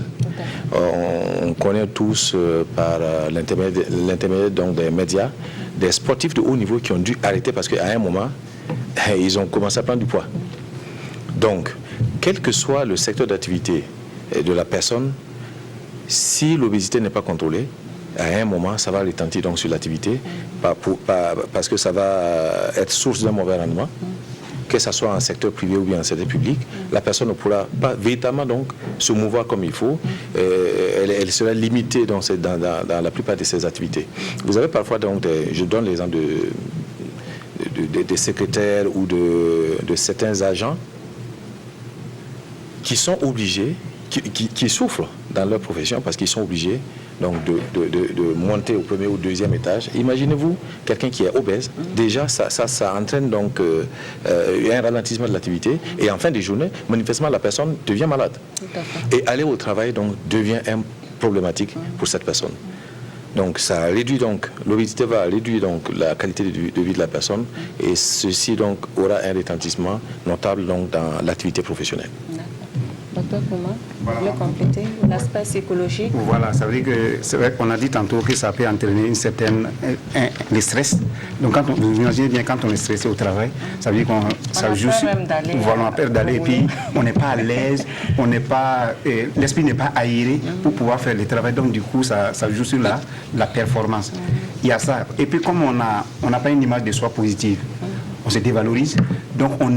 I: On connaît tous par l'intermédiaire des médias des sportifs de haut niveau qui ont dû arrêter parce qu'à un moment, ils ont commencé à prendre du poids. Donc, quel que soit le secteur d'activité de la personne, si l'obésité n'est pas contrôlée, à un moment, ça va retentir donc sur l'activité parce que ça va être source d'un mauvais rendement. Que ce soit en secteur privé ou bien en secteur public, la personne ne pourra pas véritablement donc se mouvoir comme il faut. Elle sera limitée dans la plupart de ses activités. Vous avez parfois donc je donne l'exemple des secrétaires ou de certains agents qui sont obligés, qui souffrent dans leur profession parce qu'ils sont obligés donc de monter au premier ou deuxième étage. Imaginez-vous quelqu'un qui est obèse, déjà ça entraîne donc un ralentissement de l'activité et en fin de journée, manifestement la personne devient malade. Et aller au travail donc devient problématique pour cette personne. Donc ça réduit donc, l'obésité va réduire donc la qualité de vie de la personne et ceci donc aura un retentissement notable donc dans l'activité professionnelle.
E: Docteur Kouma, vous voulez compléter l'aspect psychologique?
J: Voilà, ça veut dire que c'est vrai qu'on a dit tantôt que ça peut entraîner une certaine le stress. Donc quand vous imaginez bien quand on est stressé au travail, ça veut dire qu'on ça joue sur, voilà, on a peur d'aller et puis on n'est pas à l'aise, on n'est pas l'esprit n'est pas aéré pour pouvoir faire le travail. Donc du coup ça joue sur la performance. Il y a ça. Et puis comme on n'a pas une image de soi positive, on se dévalorise. Donc on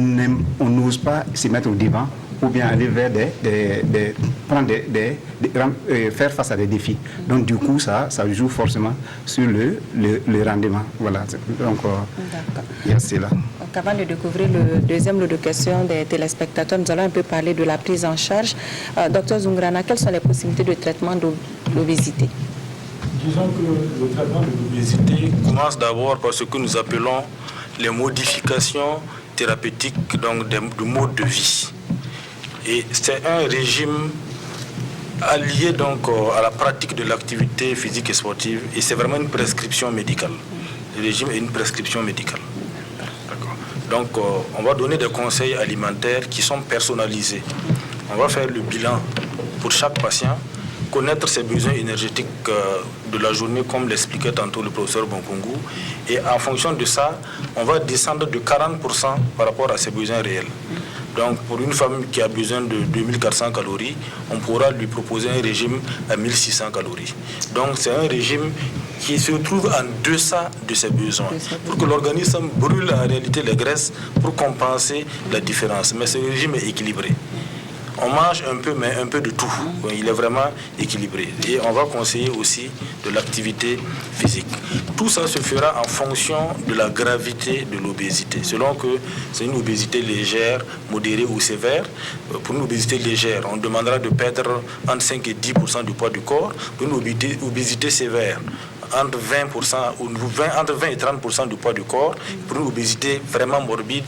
J: n'ose pas se mettre au devant ou bien aller vers faire face à des défis. Donc du coup, ça joue forcément sur le rendement. Voilà. Donc, il y a cela.
E: Donc, avant de découvrir le deuxième lot de questions des téléspectateurs, nous allons un peu parler de la prise en charge. Docteur Zungrana, quelles sont les possibilités de traitement de l'obésité?
H: Disons que le traitement de l'obésité commence d'abord par ce que nous appelons les modifications thérapeutiques donc, du mode de vie. Et c'est un régime allié donc à la pratique de l'activité physique et sportive et c'est vraiment une prescription médicale. Le régime est une prescription médicale. D'accord. Donc on va donner des conseils alimentaires qui sont personnalisés. On va faire le bilan pour chaque patient connaître ses besoins énergétiques de la journée, comme l'expliquait tantôt le professeur Bonkongu. Et en fonction de ça, on va descendre de 40% par rapport à ses besoins réels. Donc pour une femme qui a besoin de 2400 calories, on pourra lui proposer un régime à 1600 calories. Donc c'est un régime qui se trouve en deçà de ses besoins, pour que l'organisme brûle en réalité les graisses pour compenser la différence. Mais ce régime est équilibré. On mange un peu, mais un peu de tout. Il est vraiment équilibré. Et on va conseiller aussi de l'activité physique. Tout ça se fera en fonction de la gravité de l'obésité. Selon que c'est une obésité légère, modérée ou sévère. Pour une obésité légère, on demandera de perdre entre 5 et 10% du poids du corps. Pour une obésité sévère, entre 20% ou entre 20 et 30% du poids du corps. Pour une obésité vraiment morbide,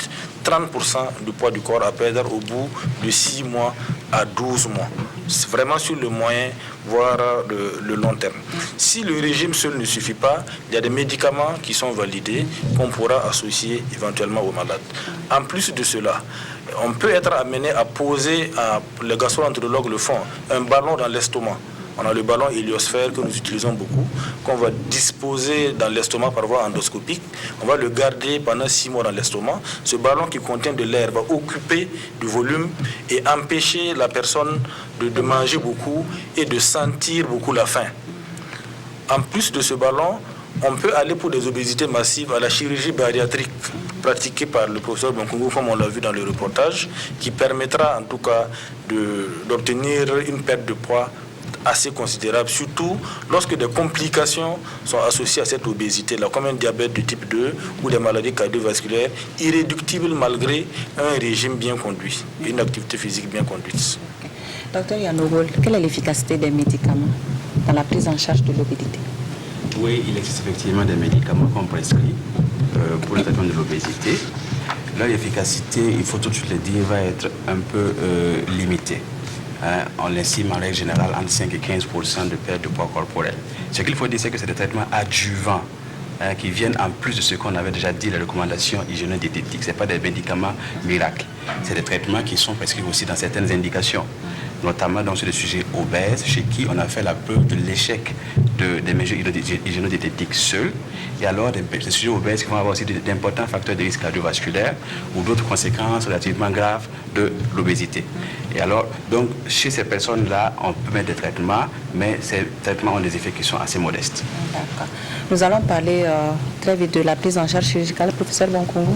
H: 30% du poids du corps à perdre au bout de 6 mois à 12 mois. C'est vraiment sur le moyen, voire le long terme. Si le régime seul ne suffit pas, il y a des médicaments qui sont validés qu'on pourra associer éventuellement aux malades. En plus de cela, on peut être amené à poser, les gastro-entérologues le font, un ballon dans l'estomac. On a le ballon héliosphère que nous utilisons beaucoup, qu'on va disposer dans l'estomac par voie endoscopique. On va le garder pendant 6 mois dans l'estomac. Ce ballon qui contient de l'air va occuper du volume et empêcher la personne de manger beaucoup et de sentir beaucoup la faim. En plus de ce ballon, on peut aller pour des obésités massives à la chirurgie bariatrique pratiquée par le professeur Bonkongu, comme on l'a vu dans le reportage, qui permettra en tout cas d'obtenir une perte de poids assez considérable, surtout lorsque des complications sont associées à cette obésité-là, comme un diabète de type 2 ou des maladies cardiovasculaires irréductibles malgré un régime bien conduit et une activité physique bien conduite.
E: Docteur Yanogol, quelle est l'efficacité des médicaments dans la prise en charge de l'obésité?
F: Oui, il existe effectivement des médicaments qu'on prescrit pour le traitement de l'obésité. Leur efficacité, il faut tout de suite le dire, va être un peu limitée. On estime en règle générale entre 5 et 15% de perte de poids corporel. Ce qu'il faut dire, c'est que c'est des traitements adjuvants qui viennent en plus de ce qu'on avait déjà dit, les recommandations hygiéno-diététiques. Ce n'est pas des médicaments miracles. C'est des traitements qui sont prescrits aussi dans certaines indications, notamment dans le sujet obèse, chez qui on a fait la preuve de l'échec des mesures hygiéno-diététiques seules. Et alors, des sujets obèses qui vont avoir aussi d'importants facteurs de risque cardiovasculaire ou d'autres conséquences relativement graves de l'obésité. Et alors, donc, chez ces personnes-là, on peut mettre des traitements, mais ces traitements ont des effets qui sont assez modestes.
E: D'accord. Nous allons parler très vite de la prise en charge chirurgicale. Professeur Bonkongu.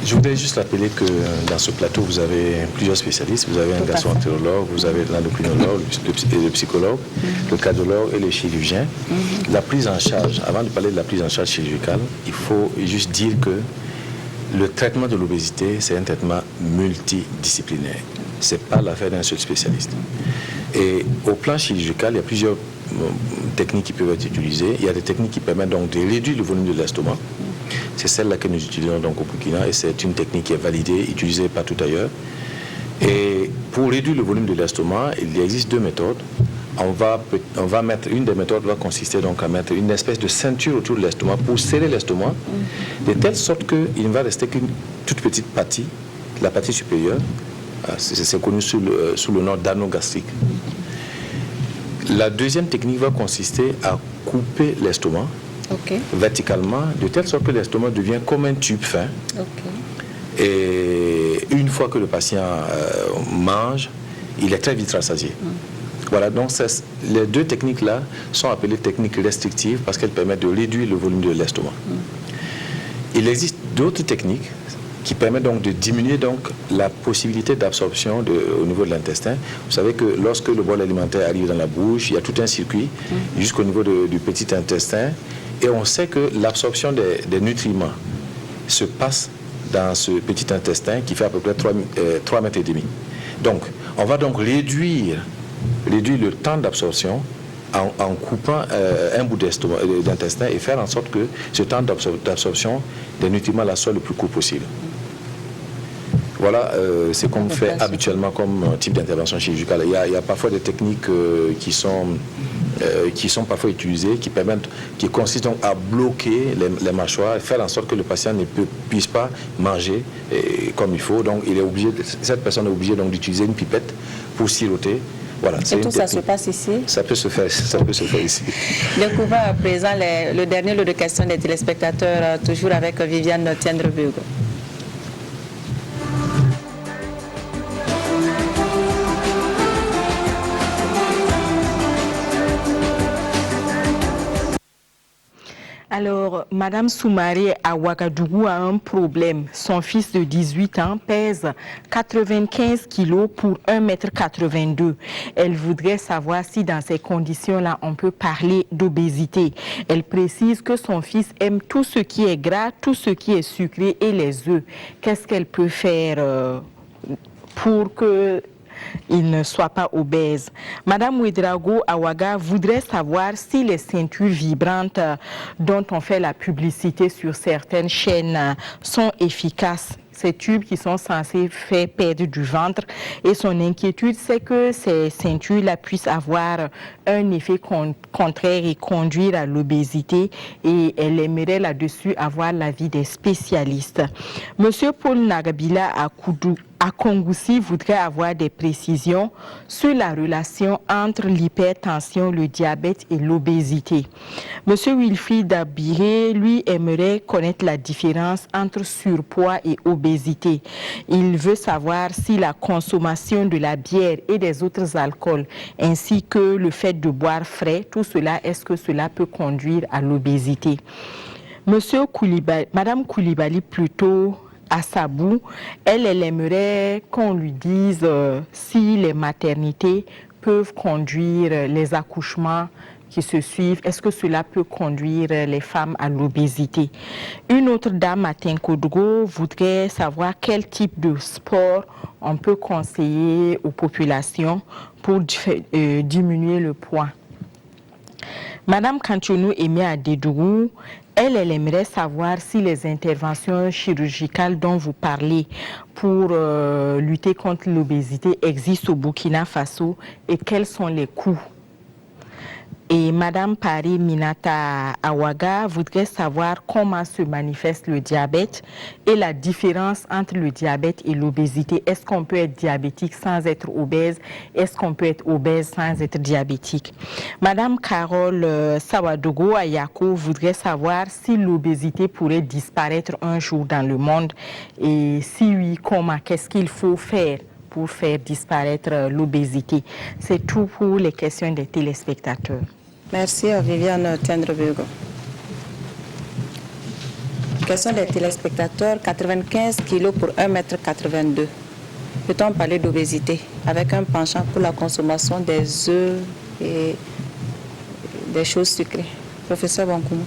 I: Je voudrais juste rappeler que dans ce plateau, vous avez plusieurs spécialistes. Vous avez un gastro-entérologue, vous avez l'endocrinologue, le psychologue, le cardiologue et le chirurgien. La prise en charge, avant de parler de la prise en charge chirurgicale, il faut juste dire que le traitement de l'obésité, c'est un traitement multidisciplinaire. Ce n'est pas l'affaire d'un seul spécialiste. Et au plan chirurgical, il y a plusieurs techniques qui peuvent être utilisées. Il y a des techniques qui permettent donc de réduire le volume de l'estomac. C'est celle-là que nous utilisons donc au Burkina et c'est une technique qui est validée, utilisée partout ailleurs. Et pour réduire le volume de l'estomac, il existe deux méthodes. On va mettre, une des méthodes va consister donc à mettre une espèce de ceinture autour de l'estomac pour serrer l'estomac, de telle sorte qu'il ne va rester qu'une toute petite partie, la partie supérieure. C'est connu sous le nom d'anneau gastrique. La deuxième technique va consister à couper l'estomac verticalement, de telle sorte que l'estomac devient comme un tube fin. Et une fois que le patient mange, il est très vite rassasié. Voilà, donc les deux techniques-là sont appelées techniques restrictives parce qu'elles permettent de réduire le volume de l'estomac. Il existe d'autres techniques qui permettent donc de diminuer donc la possibilité d'absorption au niveau de l'intestin. Vous savez que lorsque le bol alimentaire arrive dans la bouche, il y a tout un circuit jusqu'au niveau du petit intestin et on sait que l'absorption des nutriments se passe dans ce petit intestin qui fait à peu près 3,5 mètres. Donc, on va donc réduire le temps d'absorption en coupant un bout d'intestin et faire en sorte que ce temps d'absorption des nutriments là soit le plus court possible. Voilà, c'est qu'on fait habituellement comme type d'intervention chirurgicale. Il y a parfois des techniques qui sont parfois utilisées, qui consistent donc à bloquer les mâchoires et faire en sorte que le patient ne puisse pas manger comme il faut. Donc cette personne est obligée donc d'utiliser une pipette pour siroter
A: Voilà,
E: et tout ça se passe ici?
A: Ça peut se faire ici.
E: Découvrons à présent le dernier lot de questions des téléspectateurs, toujours avec Viviane Tiendreburg.
V: Alors, Madame Soumaré à Ouagadougou a un problème. Son fils de 18 ans pèse 95 kilos pour 1,82 m. Elle voudrait savoir si dans ces conditions-là, on peut parler d'obésité. Elle précise que son fils aime tout ce qui est gras, tout ce qui est sucré et les œufs. Qu'est-ce qu'elle peut faire pour que il ne soit pas obèse? Madame Ouedraogo Awaga voudrait savoir si les ceintures vibrantes dont on fait la publicité sur certaines chaînes sont efficaces. Ces tubes qui sont censés faire perdre du ventre, et son inquiétude c'est que ces ceintures-là puissent avoir un effet contraire et conduire à l'obésité, et elle aimerait là-dessus avoir l'avis des spécialistes. Monsieur Paul Nagabila à Kongoussi voudrait avoir des précisions sur la relation entre l'hypertension, le diabète et l'obésité. Monsieur Wilfried Abiré, lui, aimerait connaître la différence entre surpoids et obésité. Il veut savoir si la consommation de la bière et des autres alcools, ainsi que le fait de boire frais, tout cela, est-ce que cela peut conduire à l'obésité? Madame Koulibaly plutôt, à Sabou, elle aimerait qu'on lui dise si les maternités peuvent conduire les accouchements qui se suivent. Est-ce que cela peut conduire les femmes à l'obésité? Une autre dame à Tinkodgo voudrait savoir quel type de sport on peut conseiller aux populations pour diminuer le poids. Madame Kanchonou Aimé Adedougou, elle aimerait savoir si les interventions chirurgicales dont vous parlez pour lutter contre l'obésité existent au Burkina Faso et quels sont les coûts. Et Madame Paris Minata Awaga voudrait savoir comment se manifeste le diabète et la différence entre le diabète et l'obésité. Est-ce qu'on peut être diabétique sans être obèse? Est-ce qu'on peut être obèse sans être diabétique? Madame Carole Sawadogo Ayako voudrait savoir si l'obésité pourrait disparaître un jour dans le monde et si oui, comment? Qu'est-ce qu'il faut faire pour faire disparaître l'obésité? C'est tout pour les questions des téléspectateurs.
E: Merci à Viviane Tiendreburg. Question des téléspectateurs, 95 kg pour 1,82 m. Peut-on parler d'obésité avec un penchant pour la consommation des œufs et des choses sucrées? Professeur Bankoumou.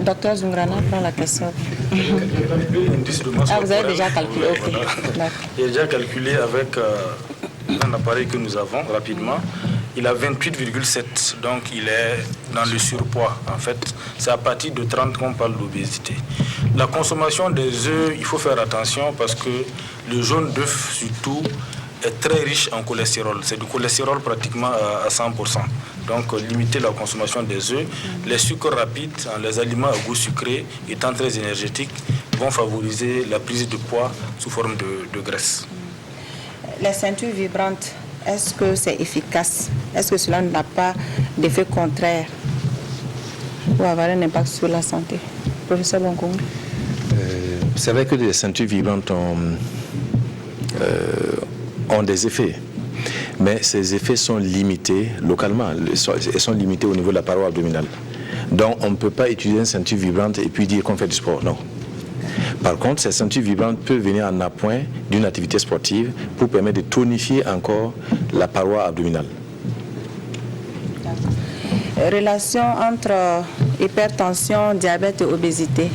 E: Docteur Zungrana prend la question. Vous avez déjà calculé, ok.
H: J'ai déjà calculé avec un appareil que nous avons rapidement. Il a 28,7, donc il est dans le surpoids. En fait, c'est à partir de 30 qu'on parle d'obésité. La consommation des œufs, il faut faire attention parce que le jaune d'œuf, surtout, est très riche en cholestérol. C'est du cholestérol pratiquement à 100%. Donc, limiter la consommation des œufs. Les sucres rapides, les aliments à goût sucré, étant très énergétiques, vont favoriser la prise de poids sous forme de graisse.
E: Les ceintures vibrantes, est-ce que c'est efficace? Est-ce que cela n'a pas d'effet contraire ou avoir un impact sur la santé? Professeur Bankoum.
A: C'est vrai que les ceintures vibrantes ont des effets, mais ces effets sont limités localement. Ils sont limités au niveau de la paroi abdominale. Donc on ne peut pas utiliser une ceinture vibrante et puis dire qu'on fait du sport. Non. Par contre, ces ceintures vibrantes peuvent venir en appoint d'une activité sportive pour permettre de tonifier encore la paroi abdominale.
E: Relation entre hypertension, diabète et obésité.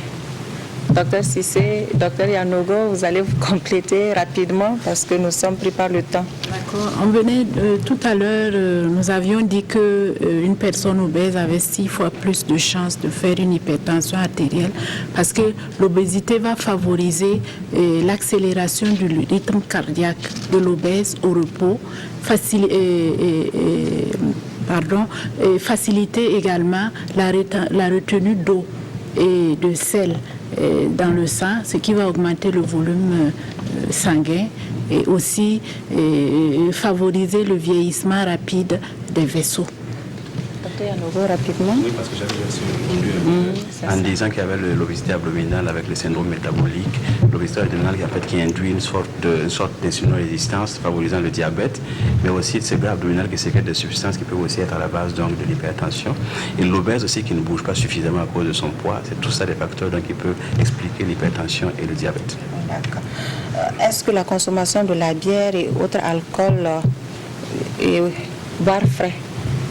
E: Docteur Cissé, docteur Yanogo, vous allez vous compléter rapidement parce que nous sommes pris par le temps.
B: D'accord. On venait tout à l'heure, nous avions dit qu'une personne obèse avait 6 fois plus de chances de faire une hypertension artérielle parce que l'obésité va favoriser l'accélération du rythme cardiaque de l'obèse au repos, faciliter également la retenue d'eau et de sel dans le sang, ce qui va augmenter le volume sanguin et aussi favoriser le vieillissement rapide des vaisseaux.
E: Rapidement.
F: Oui, parce que j'avais déjà en disant qu'il y avait l'obésité abdominale avec le syndrome métabolique, l'obésité abdominale qui induit une sorte d'insulino-résistance favorisant le diabète, mais aussi ce gras abdominal qui sécrète des substances qui peuvent aussi être à la base donc, de l'hypertension. Et l'obèse aussi qui ne bouge pas suffisamment à cause de son poids, c'est tout ça des facteurs donc, qui peuvent expliquer l'hypertension et le diabète.
E: D'accord. Est-ce que la consommation de la bière et autres alcools et boire frais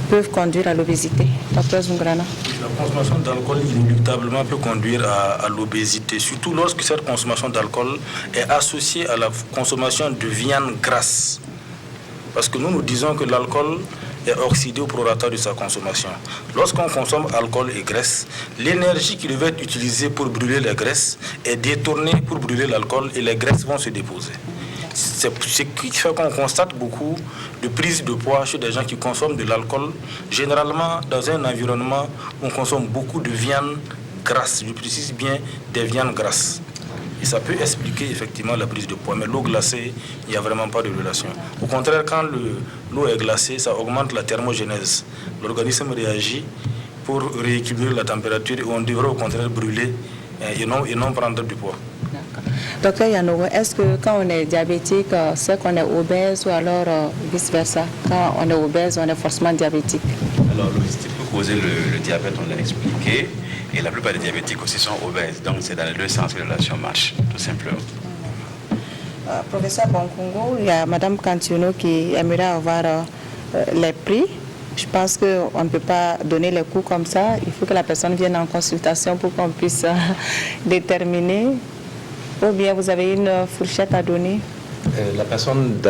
E: peuvent conduire à l'obésité? Dr Zungrana.
H: La consommation d'alcool inéluctablement peut conduire à l'obésité, surtout lorsque cette consommation d'alcool est associée à la consommation de viande grasse. Parce que nous disons que l'alcool est oxydé au prorata de sa consommation. Lorsqu'on consomme alcool et graisse, l'énergie qui devait être utilisée pour brûler les graisses est détournée pour brûler l'alcool et les graisses vont se déposer. C'est ce qui fait qu'on constate beaucoup de prise de poids chez des gens qui consomment de l'alcool. Généralement, dans un environnement où on consomme beaucoup de viande grasse, je précise bien des viandes grasses. Et ça peut expliquer effectivement la prise de poids. Mais l'eau glacée, il n'y a vraiment pas de relation. Au contraire, quand l'eau est glacée, ça augmente la thermogénèse. L'organisme réagit pour rééquilibrer la température et on devrait au contraire brûler et non prendre du poids.
E: Docteur Yanogo, est-ce que quand on est diabétique, c'est qu'on est obèse ou alors vice-versa? Quand on est obèse, on est forcément diabétique?
F: Alors l'obésité peut causer le diabète, on l'a expliqué, et la plupart des diabétiques aussi sont obèses. Donc c'est dans les deux sens que la relation marche, tout simplement.
E: Professeur Bonkongo, il y a Madame Cantiono qui aimerait avoir les prix. Je pense qu'on ne peut pas donner les coûts comme ça. Il faut que la personne vienne en consultation pour qu'on puisse déterminer. Ou bien vous avez une fourchette à donner?
A: La personne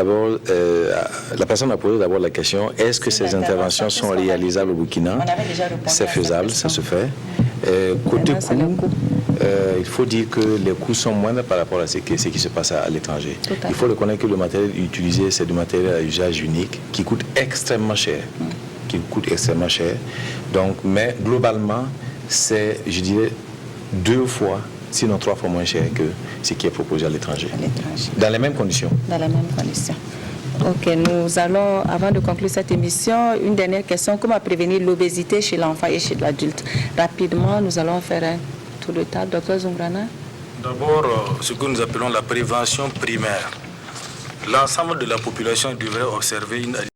A: a posé d'abord la question, est-ce que ces interventions sont réalisables au Burkina? C'est faisable, ça se fait. Côté coût, il faut dire que les coûts sont moindres par rapport à ce qui se passe à l'étranger. Il faut reconnaître que le matériel utilisé, c'est du matériel à usage unique qui coûte extrêmement cher. Donc, mais globalement, c'est, je dirais, 2 fois, sinon 3 fois moins cher que ce qui est proposé à l'étranger. Dans les mêmes conditions.
E: Dans les mêmes conditions. Ok, nous allons, avant de conclure cette émission, une dernière question. Comment prévenir l'obésité chez l'enfant et chez l'adulte? Rapidement, nous allons faire un tour de table. Docteur Zungrana.
H: D'abord, ce que nous appelons la prévention primaire. L'ensemble de la population devrait observer une